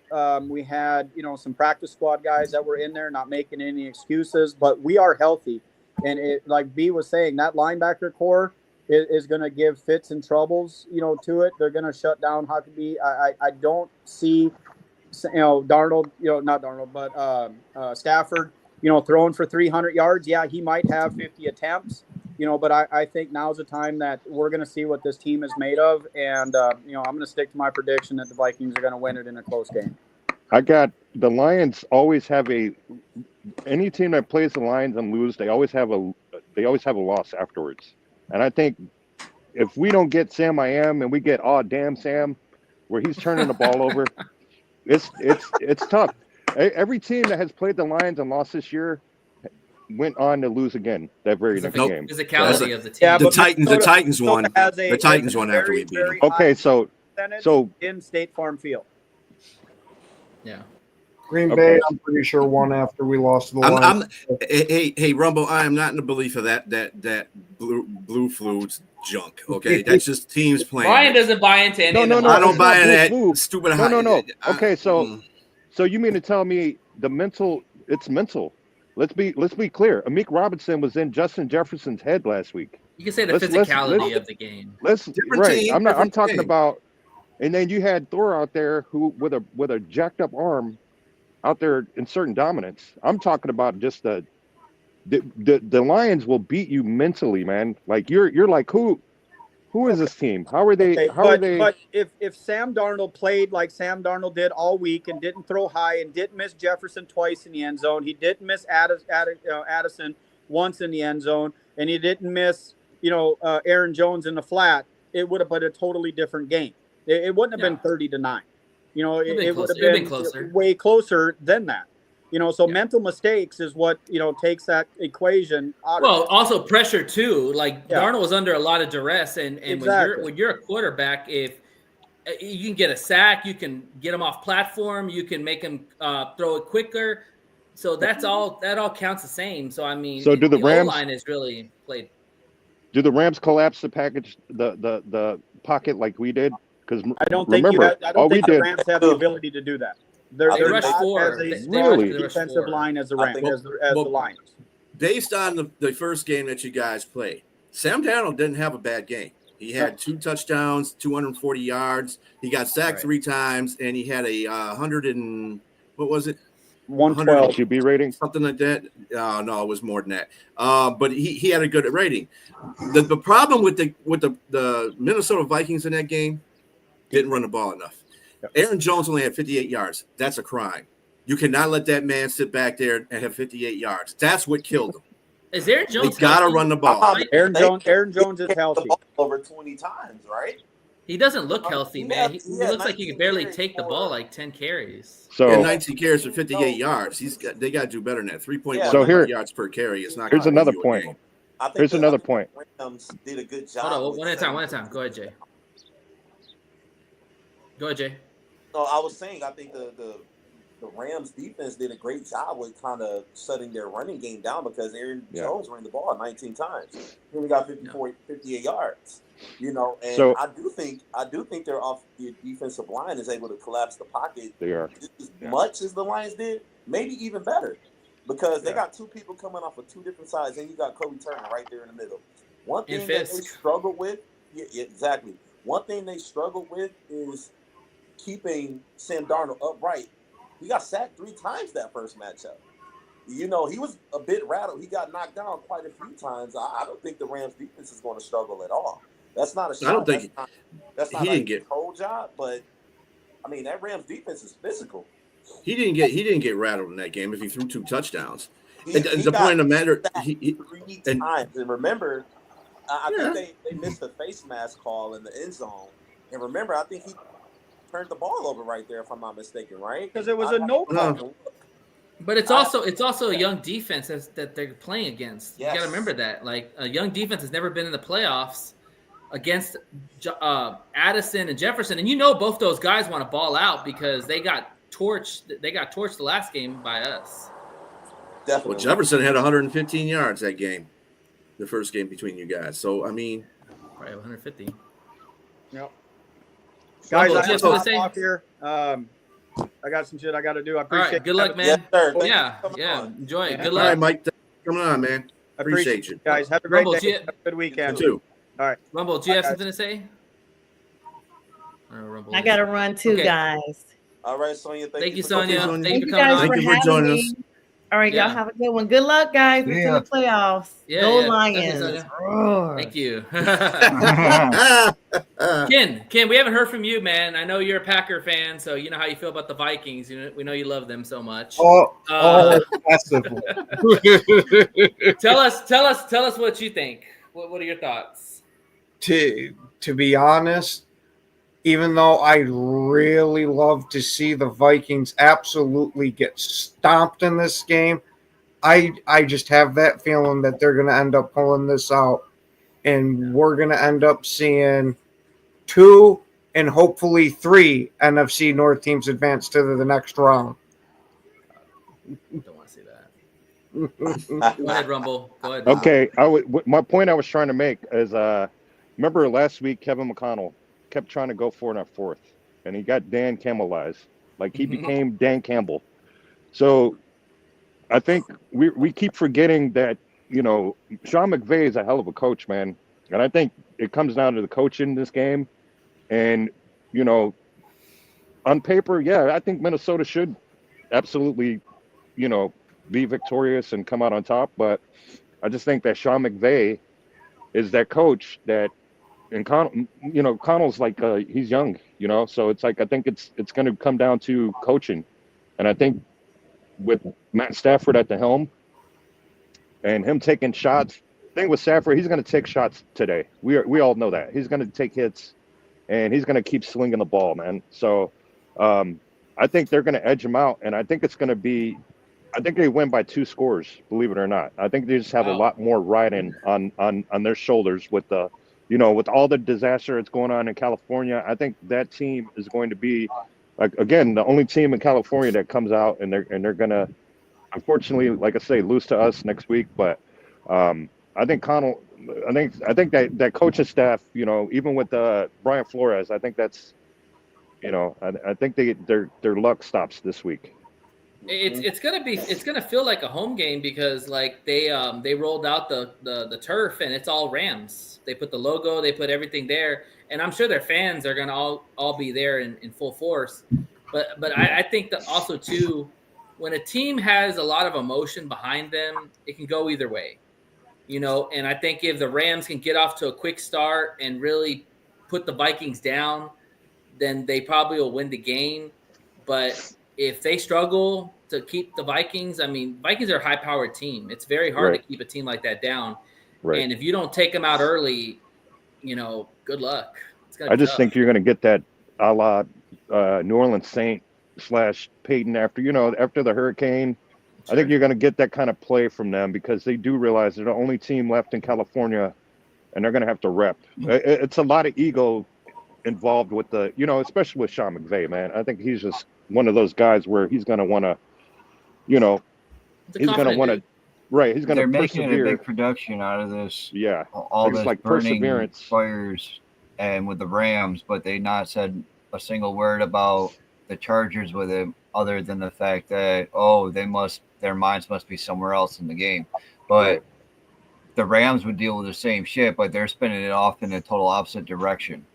We had, some practice squad guys that were in there, not making any excuses, but we are healthy. And it, like B was saying, that linebacker core is going to give fits and troubles, to it. They're going to shut down Huckabee. I don't see, Darnold, not Darnold, but Stafford, throwing for 300 yards. Yeah, he might have 50 attempts. But I think now's the time that we're going to see what this team is made of. And, I'm going to stick to my prediction that the Vikings are going to win it in a close game. I got the Lions always have any team that plays the Lions and lose, they always have a loss afterwards. And I think if we don't get Sam I Am and we get, oh, damn Sam, where he's turning the ball over, it's tough. Every team that has played the Lions and lost this year went on to lose again that very next game. Physicality of the team. Yeah, the Titans won. The Titans won after we beat them. Okay, so in State Farm Field. Yeah. Green Bay, I'm pretty sure won after we lost to the Lions. Hey, Rumble, I am not in the belief of that blue flues junk. Okay, that's just teams playing. Brian doesn't buy into any. No, I don't buy into that blue. stupid. No. Okay, so you mean to tell me the mental? It's mental. Let's be clear. Amik Robinson was in Justin Jefferson's head last week. You can say the physicality of the game. I'm talking about. And then you had Thor out there who with a jacked up arm out there inserting dominance. I'm talking about just the Lions will beat you mentally, man. Like you're like who is this team? How are they? But if Sam Darnold played like Sam Darnold did all week and didn't throw high and didn't miss Jefferson twice in the end zone, he didn't miss Addison once in the end zone, and he didn't miss Aaron Jones in the flat, it would have been a totally different game. It wouldn't have been 30-9. It would have been closer. Way closer than that. So mental mistakes is what takes that equation out of it. Also pressure too. Like Darnold was under a lot of duress, and exactly. when you're a quarterback, if you can get a sack, you can get him off platform, you can make him throw it quicker. So that all counts the same. So I mean, do the Rams line is really played? Do the Rams collapse the package, the pocket like we did? Because I don't think the Rams have the ability to do that. They're rush not four. as a defensive line as the Rams, as the Lions. Based on the first game that you guys played, Sam Darnold didn't have a bad game. He had 2 touchdowns, 240 yards. He got sacked 3 times, and he had a 112 QB rating, something like that. No, it was more than that. But he had a good rating. The problem with the Minnesota Vikings in that game didn't run the ball enough. Yep. Aaron Jones only had 58 yards. That's a crime. You cannot let that man sit back there and have 58 yards. That's what killed him. Is Aaron Jones? He got to run the ball. Aaron Jones is healthy. Over 20 times, right? He doesn't look healthy, man. He looks like he can barely take the ball like 10 carries. So 19 carries for 58 yards. They got to do better than that. 3.1 yards per carry. It's not. Here's another point. Here's another point. Rams did a good job. Hold on, one at a time. Go ahead, Jay. No, I was saying I think the Rams defense did a great job with kind of shutting their running game down because Aaron Jones ran the ball 19 times. He only got 58 yards. And so, I do think the defensive line is able to collapse the pocket just as much as the Lions did, maybe even better, because they got 2 people coming off of 2 different sides, and you got Kobe Turner right there in the middle. One thing that they struggled with, exactly. One thing they struggled with is keeping Sam Darnold upright. He got sacked 3 times that first matchup. He was a bit rattled. He got knocked down quite a few times. I don't think the Rams defense is going to struggle at all. That's not a shot. I don't think that's not a control job, but I mean that Rams defense is physical. He didn't get rattled in that game if he threw 2 touchdowns. The point of the matter, 3 times. And remember, I think they missed the face mask call in the end zone. And remember, I think he turned the ball over right there, if I'm not mistaken, right? Because it was a no call. But it's also a young defense that they're playing against. Yes. You got to remember that. Like a young defense has never been in the playoffs against Addison and Jefferson, and both those guys want to ball out because they got torched. They got torched the last game by us. Definitely. Well, Jefferson had 115 yards that game, the first game between you guys. So I mean, probably 150. Yep. Guys, I have to off here. I got some shit I got to do. I appreciate. All right, good luck, man. Yes, yeah. Enjoy it. Good luck. All right, Mike. Coming on, man. I appreciate you guys. Have a great day. Have a good weekend. You too. All right. Rumble, do you have something to say? I got to run too, guys. All right, Sonia. Thank you, Sonia. Thank you guys for joining us. All right, y'all have a good one. Good luck, guys. It's in the playoffs. Go Lions. Thank you. Ken, we haven't heard from you, man. I know you're a Packer fan, so you know how you feel about the Vikings. We know you love them so much. Massively. Tell us what you think. What are your thoughts? To be honest, even though I really love to see the Vikings absolutely get stomped in this game, I just have that feeling that they're going to end up pulling this out, and we're going to end up seeing 2 and hopefully 3 NFC North teams advance to the next round. Don't want to see that. Go ahead, Rumble. Go ahead. Okay, my point I was trying to make is, remember last week Kevin McConnell kept trying to go for it on fourth, and he got Dan Campbellized. Like he became Dan Campbell. So I think we keep forgetting that, you know, Sean McVay is a hell of a coach, man. And I think it comes down to the coaching in this game. And, you know, on paper, yeah, I think Minnesota should absolutely, you know, be victorious and come out on top. But I just think that Sean McVay is that coach that, and Connell's like, he's young, you know, so it's like, I think it's going to come down to coaching. And I think with Matt Stafford at the helm and him taking shots, thing with Stafford, he's going to take shots today. We all know that. He's going to take hits and he's going to keep slinging the ball, man. So I think they're going to edge him out. And I think it's going to be, I think they win by 2 scores, believe it or not. I think they just have a lot more riding on their shoulders with the, you know, with all the disaster that's going on in California. I think that team is going to be, like, again, the only team in California that comes out and they're going to, unfortunately, like I say, lose to us next week. But I think Connell, I think that coaching staff, you know, even with Brian Flores, I think that's, you know, I think their luck stops this week. It's gonna feel like a home game because like they rolled out the turf and it's all Rams. They put the logo, they put everything there, and I'm sure their fans are gonna all be there in full force. But I think that also too, when a team has a lot of emotion behind them, it can go either way, you know. And I think if the Rams can get off to a quick start and really put the Vikings down, then they probably will win the game. But if they struggle to keep the Vikings, I mean, Vikings are a high-powered team. It's very hard to keep a team like that down. Right. And if you don't take them out early, you know, good luck. I just think you're going to get that a la New Orleans Saint / Peyton after the hurricane. Sure. I think you're going to get that kind of play from them because they do realize they're the only team left in California, and they're going to have to rep. It's a lot of ego involved with the, you know, especially with Sean McVay, man. I think he's just one of those guys where he's going to want to, you know, he's going to want to, right. He's going to persevere. They're making a big production out of this. Yeah. All this like burning perseverance fires and with the Rams, but they not said a single word about the Chargers with it other than the fact that, their minds must be somewhere else in the game. But the Rams would deal with the same shit, but they're spinning it off in a total opposite direction.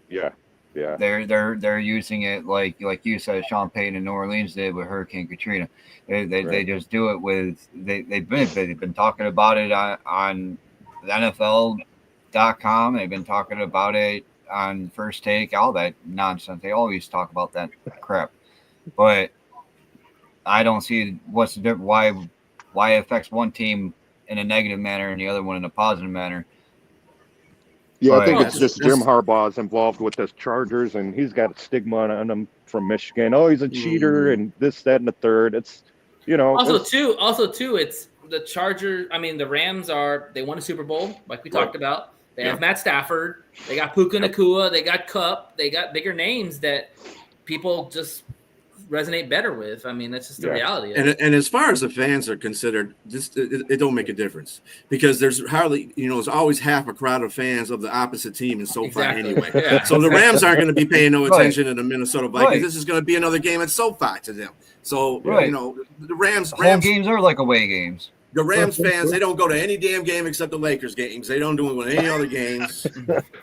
Yeah. Yeah. They're using it like you said, Sean Payton in New Orleans did with Hurricane Katrina. They just do it with they've been talking about it on NFL.com. They've been talking about it on First Take, all that nonsense. They always talk about that crap. But I don't see why it affects one team in a negative manner and the other one in a positive manner. Yeah, I think it's just Jim Harbaugh's involved with this Chargers, and he's got stigma on him from Michigan. Oh, he's a cheater, and this, that, and the third. It's, you know. Also, too, it's the Chargers. I mean, the Rams they won a Super Bowl, like we talked about. They have Matt Stafford. They got Puka Nacua. They got Kupp. They got bigger names that people just resonate better with. I mean, that's just the reality of it. And as far as the fans are considered, just it don't make a difference because there's hardly, you know, there's always half a crowd of fans of the opposite team in SoFi anyway. Yeah. So the Rams aren't going to be paying no attention to the Minnesota Vikings. Right. This is going to be another game at SoFi to them. So you know, the Rams home games are like away games. The Rams fans, they don't go to any damn game except the Lakers games. They don't do it with any other games.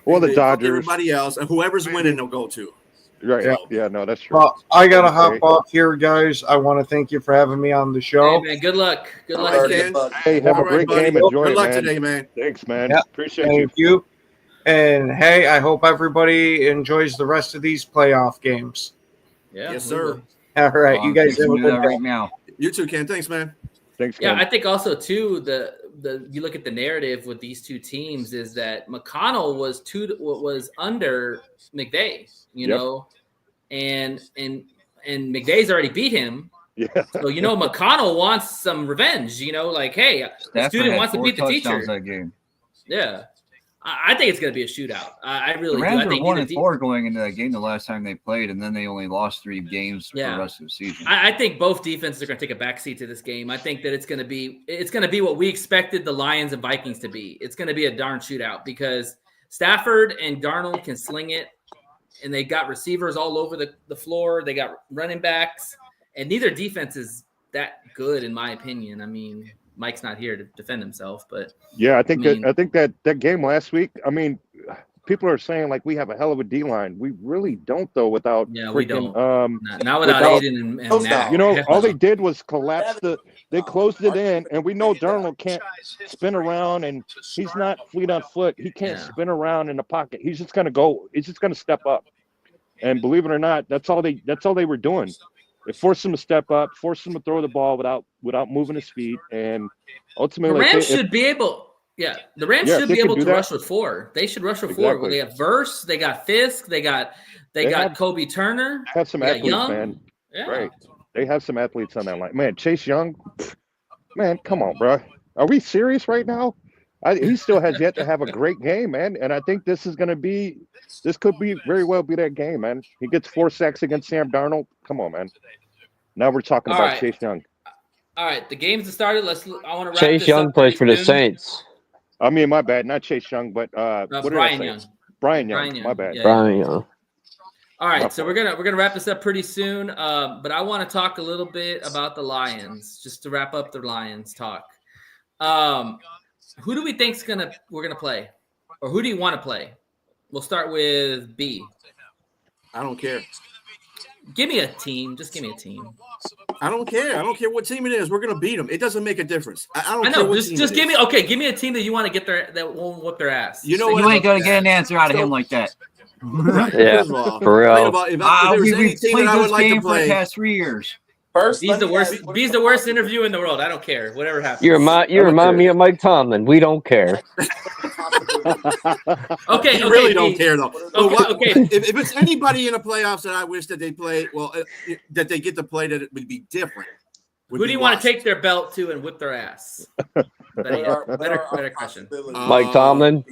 Or the Dodgers. Everybody else, and whoever's winning, they'll go to. Right. So, yeah, no, that's true. Well, I got to hop off here, guys. I want to thank you for having me on the show. Hey, man, good luck. Good luck, Ken. Hey, have a great game. Enjoy Good it, luck man. today, man. Thanks, man. Yep. Appreciate Thank you. And, hey, I hope everybody enjoys the rest of these playoff games. Yeah. Yes, sir. All right. You guys have a good day. Right now. You too, Ken. Thanks, man. Thanks, Ken. Yeah, I think also, too, you look at the narrative with these two teams is that McConnell was under McVay, you know, and McVay's already beat him. Yeah. So, you know, McConnell wants some revenge, you know, like, hey, the student wants to beat the teacher. That game. Yeah. I think it's going to be a shootout. I really The Rams do. I think were 1-4 going into that game the last time they played, and then they only lost 3 games for the rest of the season. I think both defenses are going to take a backseat to this game. I think that it's going to be what we expected the Lions and Vikings to be. It's going to be a darn shootout because Stafford and Darnold can sling it, and they got receivers all over the floor. They got running backs, and neither defense is that good, in my opinion. I mean, Mike's not here to defend himself, but yeah, I think that game last week. I mean, people are saying like we have a hell of a D line. We really don't though. Without we don't. Not without Aiden and Matt. You know, all they did was collapse They closed it in, and we know Darnold can't spin around, and he's not fleet on foot. He can't spin around in the pocket. He's just gonna go. He's just gonna step up. And believe it or not, that's all they were doing. It forced him to step up, forced him to throw the ball without moving his feet, and ultimately, the Rams should be able. Yeah, the Rams should be able to rush with 4. They should rush with 4. They have Verse, they got Fisk, they got Kobe Turner. They have some athletes, Young. man. Yeah. Right. They have some athletes on that line. Man, Chase Young. Man, come on, bro. Are we serious right now? He still has yet to have a great game, man. And I think this could very well be that game, man. He gets 4 sacks against Sam Darnold. Come on, man. Now we're talking about Chase Young. All right, the games have started. I want to wrap Chase this Young up plays for the soon. Saints. I mean, my bad. Not Chase Young, but Brian Young. Brian Young. My bad. Yeah. Brian Young. All right, so we're gonna wrap this up pretty soon. But I want to talk a little bit about the Lions, just to wrap up the Lions talk. Who do we think we're gonna play, or who do you want to play? We'll start with B. I don't care. Give me a team. Just give me a team. I don't care. I don't care what team it is. We're gonna beat them. It doesn't make a difference. I don't know. care what Just give me. Okay, give me a team that you want to get that won't whip their ass. You know You what? ain't gonna get an answer out of him like that. Yeah, for real. If there was any team that I would like to for the play, past 3 years. First, He's the worst. He's the worst interview in the world. I don't care. Whatever happens. You remind me of Mike Tomlin. We don't care. Okay, you really don't care though. Okay. If it's anybody in the playoffs that I wish that they play, that they get to play, that it would be different. Who do you want to take their belt to and whip their ass? Better question. Mike Tomlin.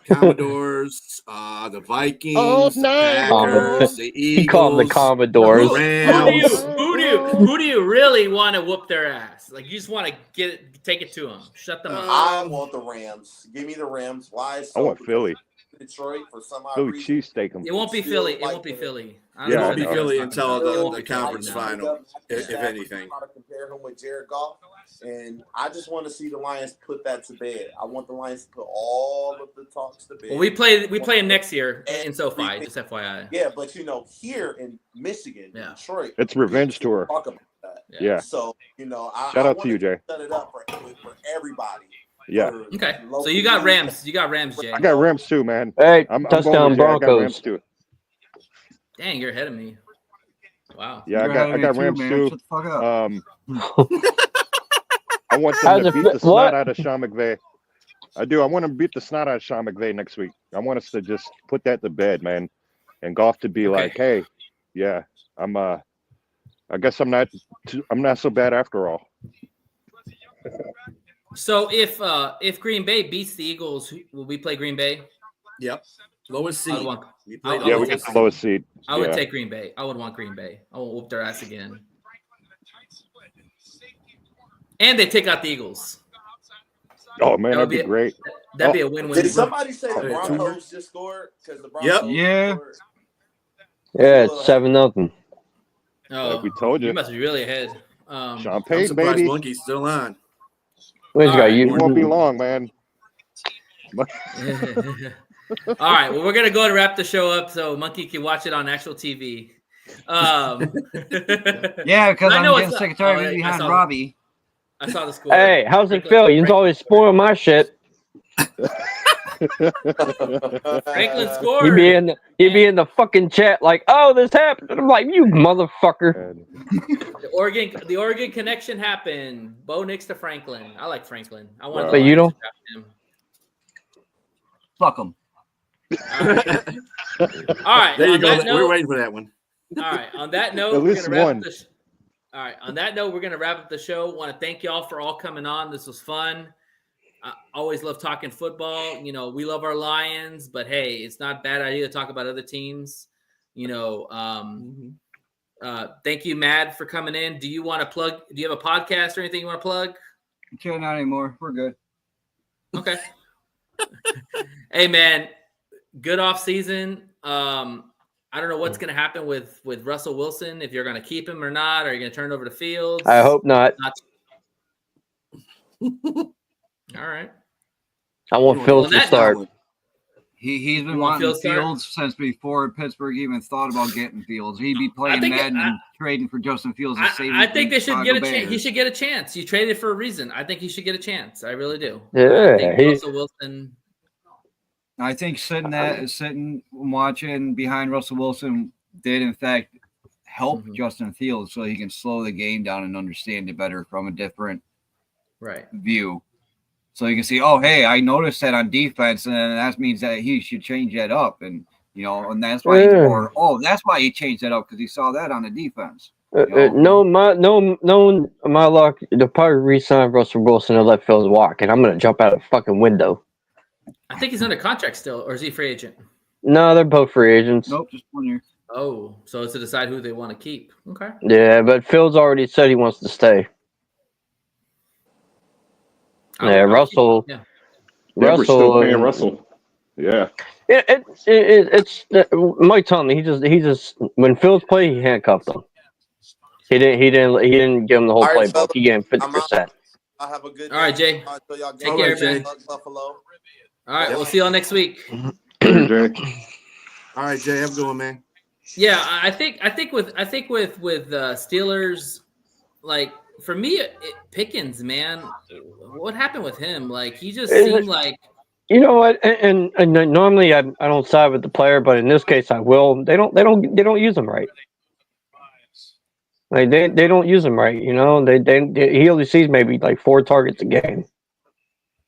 Commodores, the Vikings, Packers, the Eagles. He called them the Commodores. Who do you really want to whoop their ass? Like, you just want to take it to them, shut them up. I want the Rams. Give me the Rams. Why? I want Philly. Detroit for some odd Philly reason. cheesesteak them. It won't be Philly. It won't be Philly. It won't be Philly until the conference final, if anything. I'm trying to compare him with Jared Goff, and I just want to see the Lions put that to bed. I want the Lions to put all of the talks to bed. Well, we play them next year in SoFi, just FYI. Yeah, but here in Michigan, Detroit, it's revenge tour. Talk about that. Yeah. So shout out to you, Jay. Set it up for everybody. Yeah. Okay. So you got Rams. You got Rams, Jay. I got Rams too, man. Hey, I'm touchdown going with Jay. I got Broncos. Rams too. Dang, you're ahead of me. Wow. Yeah, I got Rams too. Shut the fuck up. I want them to beat the snot out of Sean McVay. I do. I want them to beat the snot out of Sean McVay next week. I want us to just put that to bed, man. And Goff to be like, hey, yeah, I guess I'm not so bad after all. So if Green Bay beats the Eagles, will we play Green Bay? Yep. Lowest seed. We get the lowest seed. I would take Green Bay. I would want Green Bay. I won't whoop their ass again. And they take out the Eagles. Oh man, that'd be great. That'd be a win-win. Did somebody say the Broncos just scored? Because the Broncos scored. Yeah, it's 7-0. Oh, like we told you. You must be really ahead. Sean Payton, baby. Monkey's still on. It won't be long, man. All right. Well, we're gonna go and wrap the show up so Monkey can watch it on actual TV. Yeah, because I'm getting sick and tired of behind Robbie. I saw the score. Hey, how's it feel? You always spoil my shit. Franklin scored. He'd be in the fucking chat like, oh, this happened. I'm like, you motherfucker. The Oregon connection happened. Bo Nix to Franklin. I like Franklin. I want. But you don't. Fuck him. All right. There you go. We're waiting for that one. All right. On that note, at least one. All right. On that note, we're gonna wrap up the show. Want to thank y'all for all coming on. This was fun. I always love talking football. You know, we love our Lions, but hey, it's not a bad idea to talk about other teams. You know, thank you, Mad, for coming in. Do you want to plug? Do you have a podcast or anything you want to plug? Okay, not anymore. We're good. Okay. Hey, man, good off season. I don't know what's going to happen with Russell Wilson, if you're going to keep him or not. Are you going to turn over to Fields? I hope not. All right. I want Fields to start. He's been wanting Fields since before Pittsburgh even thought about getting Fields. He'd be playing Madden and trading for Justin Fields. I think they should get a chance. He should get a chance. You traded for a reason. I think he should get a chance. I really do. Yeah, I think Russell Wilson. I think sitting watching behind Russell Wilson did in fact help Justin Fields so he can slow the game down and understand it better from a different view. So you can see, oh, hey, I noticed that on defense, and that means that he should change that up, and and that's why, that's why he changed that up because he saw that on the defense. No, my luck. They'll probably re-sign Russell Wilson and let Fields walk, and I'm gonna jump out of the fucking window. I think he's under contract still, or is he free agent? No, they're both free agents. Nope, just 1 year. Oh, so it's to decide who they want to keep. Okay. Yeah, but Fields already said he wants to stay. Yeah, Russell. We're still paying Russell. Yeah. It's Mike told me he just when Fields played, he handcuffed him. He didn't give him the whole playbook. He gave him 50%. I have a good. All right, Jay. Take care, man. Buffalo. All right, we'll see y'all next week. All right, Jay, have a good one, man. Yeah, I think with Steelers, like for me, Pickens, man, what happened with him? Like he just seemed like. You know what? And normally I don't side with the player, but in this case I will. They don't use him right. Like they don't use him right. You know, he only sees maybe like 4 targets a game.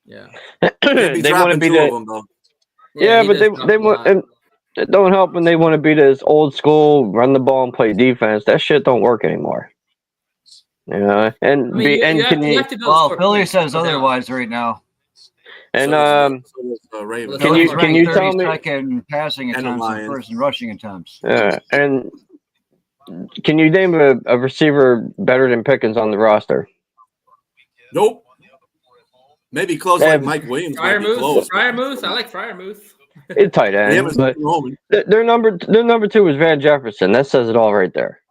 Yeah. They want to be the. Yeah, but they want. And it don't help when they want to be this old school run the ball and play defense. That shit don't work anymore. Yeah, and Philly says otherwise right now. And can you tell me second passing attempts and first and rushing attempts? And can you name a receiver better than Pickens on the roster? Nope. Maybe close like Mike Williams. Freiermuth. I like Freiermuth. It's tight end. But their number 2 was Van Jefferson. That says it all right there.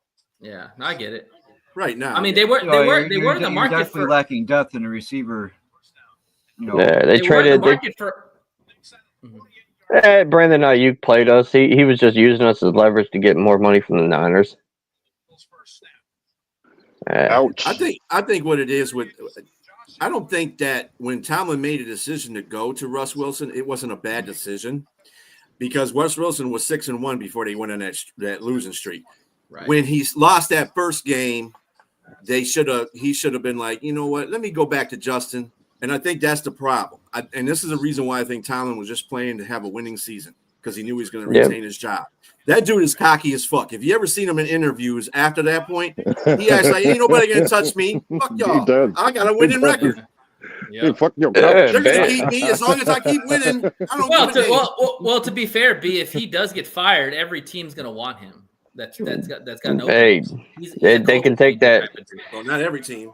Yeah, I get it. Right now, I mean they were in the market definitely for lacking depth in the receiver. Yeah, they traded. Brandon Ayuk played us. He was just using us as leverage to get more money from the Niners. Ouch. I think what it is I don't think that when Tomlin made a decision to go to Russ Wilson, it wasn't a bad decision because Russ Wilson was 6-1 before they went on that losing streak. Right. When he lost that first game, he should have been like, you know what, let me go back to Justin. And I think that's the problem. And this is the reason why I think Tomlin was just playing to have a winning season because he knew he was going to retain his job. That dude is cocky as fuck. If you ever seen him in interviews after that point, he acts like, ain't nobody going to touch me. Fuck y'all. I got a winning record. Yeah. Hey, fuck your They're going to keep me as long as I keep winning. I don't well, to be fair, B, if he does get fired, every team's going to want him. That's got no. Hey, they can take that. Well, not every team.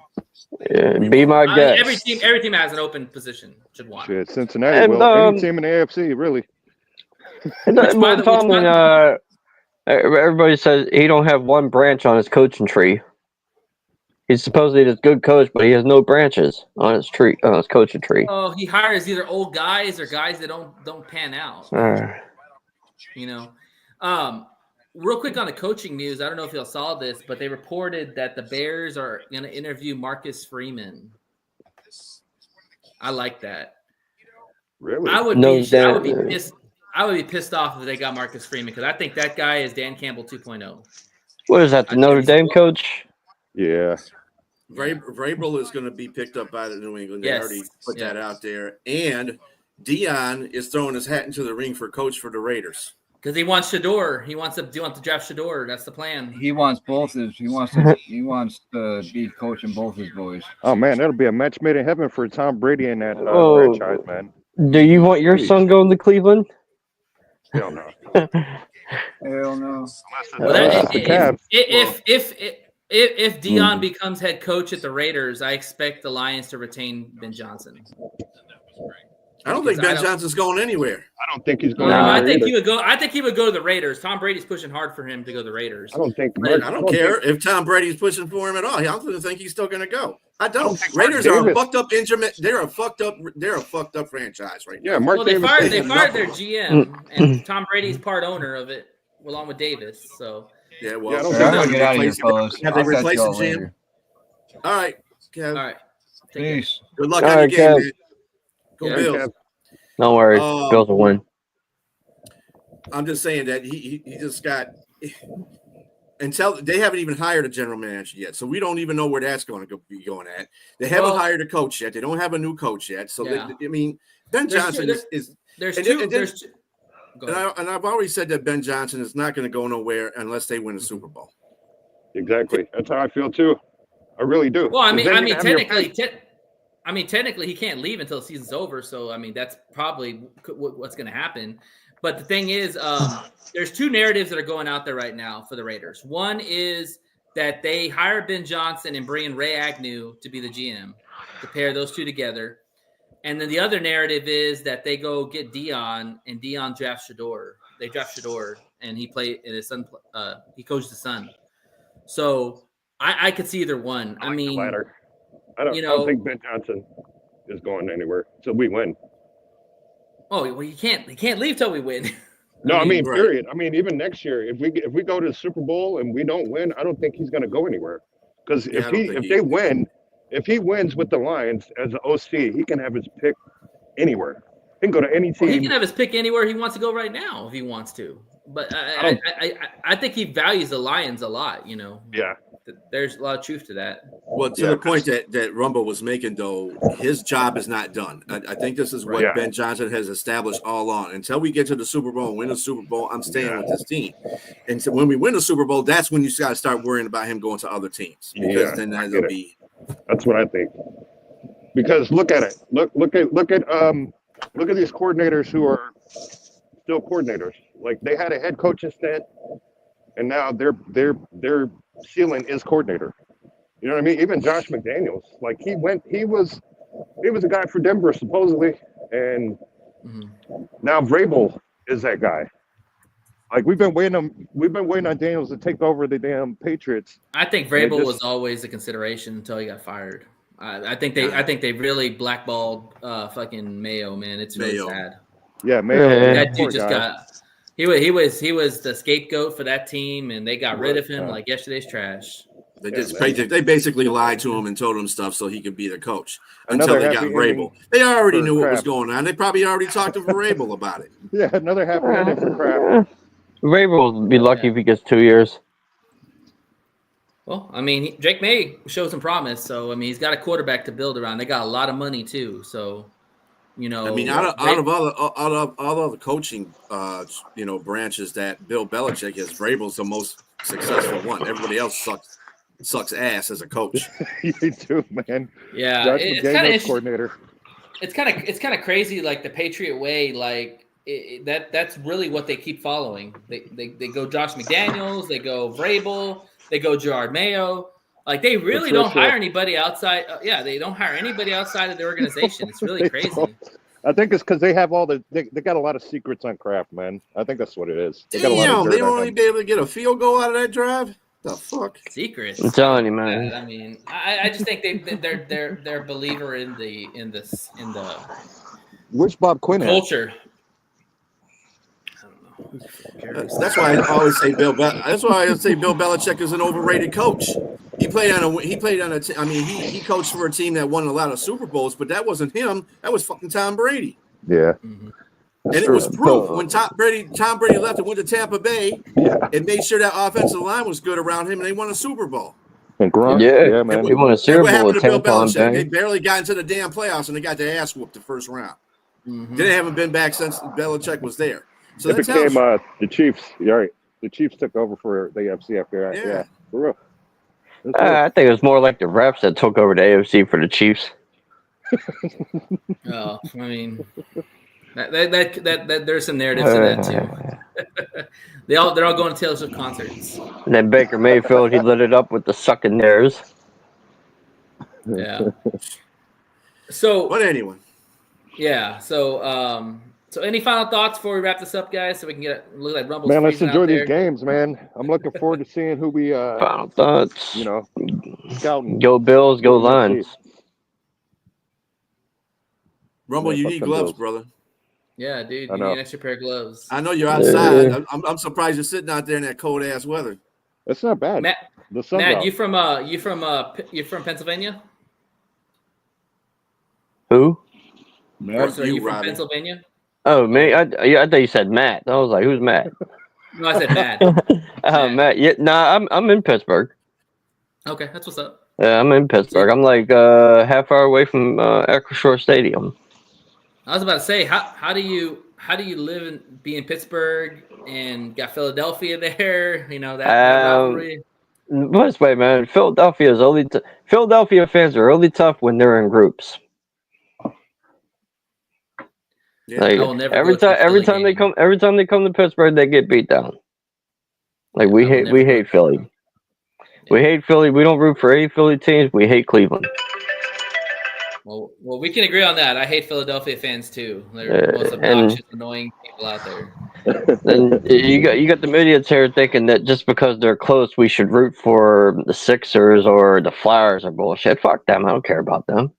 Yeah, be my guest. Every team has an open position. Should want. Shit, Cincinnati. Any team in the AFC, really. Everybody says he don't have one branch on his coaching tree. He's supposedly this good coach, but he has no branches on his tree, on his coaching tree. Oh, he hires either old guys or guys that don't pan out. Real quick on the coaching news, I don't know if y'all saw this, but they reported that the Bears are going to interview Marcus Freeman. I like that. Really? I would be pissed off if they got Marcus Freeman because I think that guy is Dan Campbell 2.0. What is that, the Notre Dame coach? Yeah. Vrabel is going to be picked up by the New England. They already put that out there. And Dion is throwing his hat into the ring for coach for the Raiders. Because he wants Shador. He wants to draft Shador. That's the plan. He wants he wants to be coaching both his boys. Oh man, that'll be a match made in heaven for Tom Brady and that franchise, man. Do you want your son going to Cleveland? Hell no. Hell no. Well, if Dion becomes head coach at the Raiders, I expect the Lions to retain Ben Johnson. I don't think Ben Johnson's going anywhere. I don't think he's going. I think he would go. I think he would go to the Raiders. Tom Brady's pushing hard for him to go to the Raiders. I don't think. I don't care if Tom Brady's pushing for him at all. I don't think he's still going to go. I don't. Raiders are a fucked up They're a fucked up franchise right now. Yeah, Mark Davis. They Davis fired their GM, and Tom Brady's part owner of it, along with Davis. So yeah, well, I'm gonna get out of here, fellas. Have they replaced the GM? All right, Kev. All right. Peace. Good luck on your game, man. Go Bills. Don't worry, Bills will win. I'm just saying that he just got until they haven't even hired a general manager yet, so we don't even know where that's going to be going at. They haven't hired a coach yet. They don't have a new coach yet. So Ben Johnson is. And I've already said that Ben Johnson is not going to go nowhere unless they win a Super Bowl. Exactly. That's how I feel too. I really do. Well, technically, he can't leave until the season's over. So, that's probably what's going to happen. But the thing is, there's two narratives that are going out there right now for the Raiders. One is that they hire Ben Johnson and bring in Ray Agnew to be the GM, to pair those two together. And then the other narrative is that they go get Dion, and Dion drafts Shador. They draft Shador, and he his son. He coached his son. So I could see either one. I don't think Ben Johnson is going anywhere until we win. Oh well, he can't leave till we win. No, period. Even next year, if we go to the Super Bowl and we don't win, I don't think he's going to go anywhere. Because if he wins with the Lions as an OC, he can have his pick anywhere. He can go to any team. Well, he can have his pick anywhere he wants to go right now if he wants to. But I think he values the Lions a lot. Yeah. There's a lot of truth to that. Well, to the point that Rumble was making, though, his job is not done. I think this is what Ben Johnson has established all along. Until we get to the Super Bowl and win the Super Bowl, I'm staying with this team. And so when we win the Super Bowl, that's when you got to start worrying about him going to other teams. Because then that'll be. That's what I think. Because look at it. Look at these coordinators who are still coordinators. Like they had a head coaching stint, and now their ceiling is coordinator. You know what I mean? Even Josh McDaniels, like he was a guy for Denver supposedly, and now Vrabel is that guy. Like we've been waiting on Daniels to take over the damn Patriots. I think Vrabel was always a consideration until he got fired. I think they really blackballed fucking Mayo, man. It's really sad. Yeah, Mayo. That dude just got. He was the scapegoat for that team, and they got rid of him like yesterday's trash. They basically lied to him and told him stuff so he could be the coach until they got Vrabel. They already knew what was going on. They probably already talked to Vrabel about it. Yeah, another happy ending for crap. Vrabel will be lucky if he gets 2 years. Well, Drake May showed some promise, so he's got a quarterback to build around. They got a lot of money too, so. Out of all the coaching, branches that Bill Belichick has, Vrabel's the most successful one. Everybody else sucks ass as a coach. You do, man. Yeah, it's coordinator. It's kind of crazy, like the Patriot way. Like that's really what they keep following. They go Josh McDaniels, they go Vrabel, they go Gerard Mayo. Like they really don't hire anybody outside. They don't hire anybody outside of the organization. It's really crazy. I think it's because they have they got a lot of secrets on Kraft, man. I think that's what it is. They won't even be able to get a field goal out of that drive. The fuck secrets? I'm telling you, man. Yeah, I just think they're a believer in the Where's Bob Quinn culture. That's why I always say Bill Belichick is an overrated coach. He coached for a team that won a lot of Super Bowls, but that wasn't him. That was fucking Tom Brady. Yeah. Mm-hmm. And it was proof when Tom Brady left and went to Tampa Bay. Yeah. It made sure that offensive line was good around him, and they won a Super Bowl. And Gronk, yeah, man. He won a Super Bowl with Bill Tom Belichick. They barely got into the damn playoffs, and they got their ass whooped the first round. Mm-hmm. They haven't been back since Belichick was there. So it became the Chiefs. Yeah, right. The Chiefs took over for the AFC after that. Yeah, for real. I think it was more like the refs that took over the AFC for the Chiefs. Oh, I mean, that there's some narratives to that too. they're all going to Taylor Swift concerts. And then Baker Mayfield, he lit it up with the sucking theirs. Yeah. So, but anyway, yeah. So any final thoughts before we wrap this up, guys? So we can look like Rumble's. Man, let's enjoy these games, man. I'm looking forward to seeing who we final thoughts. You know, scouting. Go Bills, go Lions. Rumble, you need gloves, brother. Yeah, dude, you need an extra pair of gloves. I know you're outside. I'm surprised you're sitting out there in that cold ass weather. It's not bad. The sun's Matt, out. you from Pennsylvania? Who? Matt, are you from Pennsylvania? Oh, me? I thought you said Matt. I was like, who's Matt? No, I said Matt. Matt. Yeah, I'm in Pittsburgh. Okay, that's what's up. Yeah, I'm in Pittsburgh. I'm like half hour away from Acrisure Stadium. I was about to say, how do you live and be in Pittsburgh and got Philadelphia there? You know that rivalry. This way, man. Philadelphia fans are only tough when they're in groups. Yeah. Like every time they come to Pittsburgh, they get beat down. Like we hate Philly. Yeah. We hate Philly. We don't root for any Philly teams. We hate Cleveland. Well, we can agree on that. I hate Philadelphia fans too. They're the most obnoxious, annoying people out there. Then you got the idiots here thinking that just because they're close, we should root for the Sixers or the Flyers or bullshit. Fuck them. I don't care about them.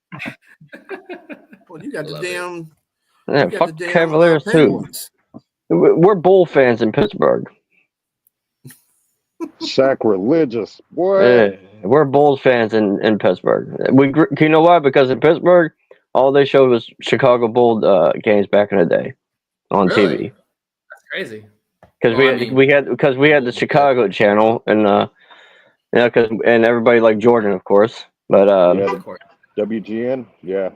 Well, you got the damn. Yeah, fuck the Cavaliers too. We're Bull fans in Pittsburgh. Sacrilegious, boy. Yeah, we're Bulls fans in Pittsburgh. You know why? Because in Pittsburgh, all they showed was Chicago Bulls games back in the day on TV. That's crazy. Because we had the Chicago channel and and everybody liked Jordan, of course. But of course. WGN, yeah.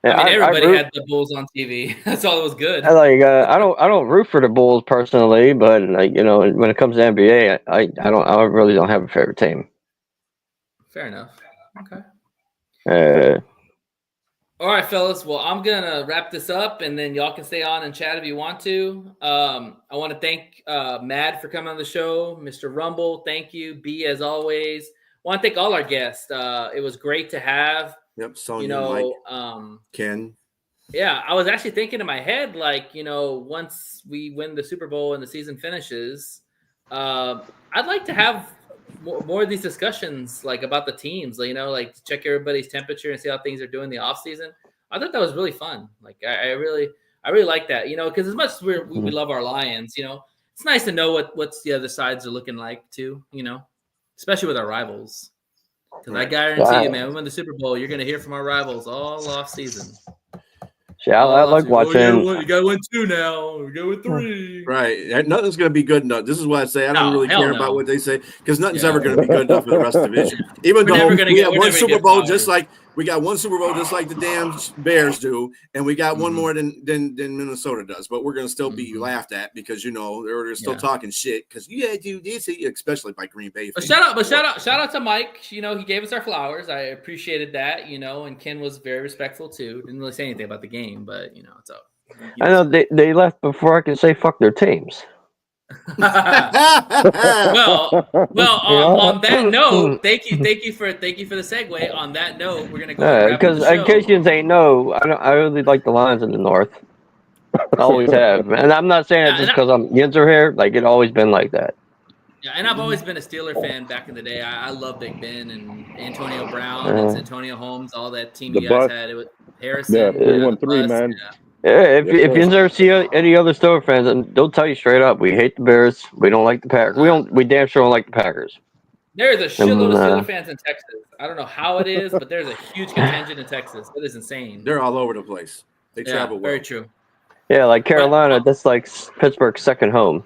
I mean, everybody had the Bulls on TV. That's all that was good. I don't root for the Bulls personally, but when it comes to NBA, I really don't have a favorite team. Fair enough. Okay. All right, fellas. Well, I'm gonna wrap this up, and then y'all can stay on and chat if you want to. I want to thank Mad for coming on the show, Mr. Rumble. Thank you, B, as always. I want to thank all our guests. It was great to have. Yep, Sonya, Mike, Ken. Yeah, I was actually thinking in my head, like, once we win the Super Bowl and the season finishes, I'd like to have more of these discussions, like about the teams, like to check everybody's temperature and see how things are doing in the off season. I thought that was really fun. Like, I really like that, because as much as we love our Lions, it's nice to know what's the other sides are looking like too, especially with our rivals. Because I guarantee you, man, we win the Super Bowl, you're going to hear from our rivals all off season. Yeah, I like watching. You got 1, 2 now. We go with 3. Right. Nothing's going to be good enough. This is why I say I don't really care about what they say because nothing's ever going to be good enough for the rest of the division. Even though we have one Super Bowl, just like the damn Bears do, and we got one more than Minnesota does. But we're going to still be laughed at because they're still talking shit because dude, especially by Green Bay. But shout out to Mike. He gave us our flowers. I appreciated that. And Ken was very respectful too. Didn't really say anything about the game, but it's up. I know they left before I could say fuck their teams. well, on that note, thank you for the segue. On that note, we're gonna go because in case you didn't know, I really like the Lions in the North. I always have, and I'm not saying it just because I'm Yinzer here. Like it's always been like that. Yeah, and I've always been a Steeler fan back in the day. I love Big Ben and Antonio Brown and Antonio Holmes, all that team you guys had. It was Harrison. Yeah, 3-1-3, man. Yeah, if you ever see any other Steelers fans, and they'll tell you straight up, we hate the Bears. We don't like the Packers. We damn sure don't like the Packers. There's a shitload of Steelers fans in Texas. I don't know how it is, but there's a huge contingent in Texas. It is insane. They're all over the place. They travel well. Very true. Yeah, like Carolina, that's like Pittsburgh's second home.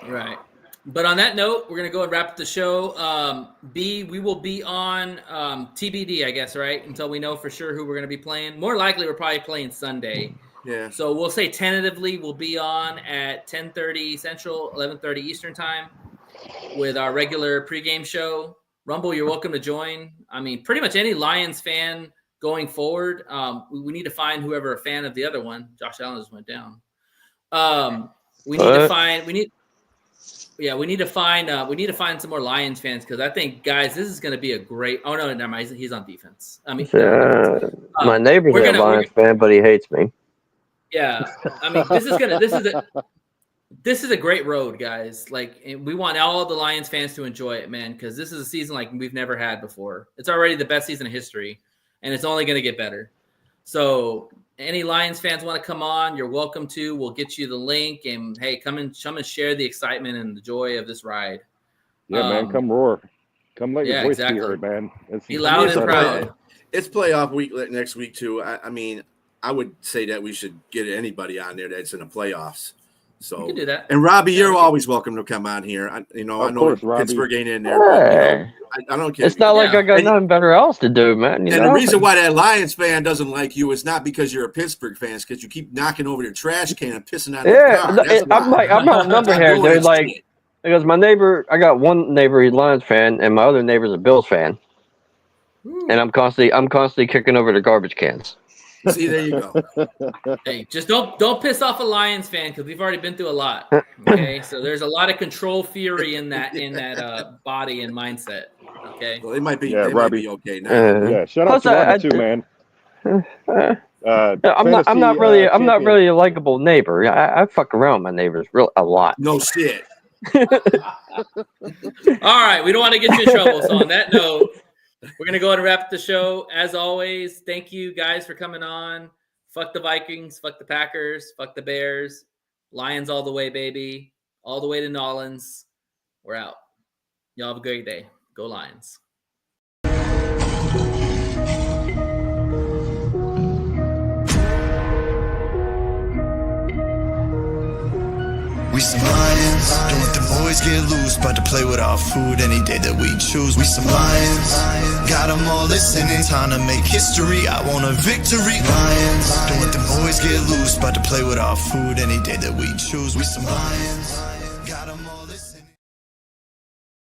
Right. But on that note, we're going to go and wrap up the show. B, we will be on TBD, I guess, right? Until we know for sure who we're going to be playing. More likely, we're probably playing Sunday. Yeah. So we'll say tentatively we'll be on at 10:30 Central, 11:30 Eastern time with our regular pregame show. Rumble, you're welcome to join. I mean, pretty much any Lions fan going forward. We need to find whoever a fan of the other one. Josh Allen just went down. We need to find some more Lions fans because I think, guys, this is going to be a great. Oh no, never mind. He's on defense. I mean, my neighbor's a Lions fan, but he hates me. Yeah, I mean, this is a great road, guys. Like, we want all the Lions fans to enjoy it, man, because this is a season like we've never had before. It's already the best season in history, and it's only going to get better. So, any Lions fans want to come on, you're welcome to. We'll get you the link, and hey, come and share the excitement and the joy of this ride. Yeah, man, come roar, come let your voice be heard, man. Be loud and proud. It's playoff week next week too. I mean, I would say that we should get anybody on there that's in the playoffs. So you can do that. And Robbie, you're always welcome to come on here. I know Pittsburgh ain't in there. But, I don't care. It's not like I got nothing better else to do, man. And the reason why that Lions fan doesn't like you is not because you're a Pittsburgh fan, it's because you keep knocking over their trash can and pissing on their car. I'm not number here, dude. Like, because my neighbor, I got one neighbor, he's a Lions fan, and my other neighbor's a Bills fan. And I'm constantly kicking over the garbage cans. See, there you go. Hey, just don't piss off a Lions fan because we've already been through a lot. Okay, so there's a lot of control theory in that body and mindset. Okay, well, it might be. Yeah, Robbie. Be okay now. Yeah, shout out to Robbie too, man. I'm not really a likable neighbor. I fuck around with my neighbors a lot. No shit. All right, we don't want to get you in trouble. So on that note, we're going to go ahead and wrap up the show. As always, thank you guys for coming on. Fuck the Vikings. Fuck the Packers. Fuck the Bears. Lions all the way, baby. All the way to Nolans. We're out. Y'all have a great day. Go Lions. We some lions, don't let the boys get loose. About to play with our food any day that we choose. We some lions, got them all listening. Time to make history, I want a victory. Lions, don't let the boys get loose. About to play with our food any day that we choose. We some lions.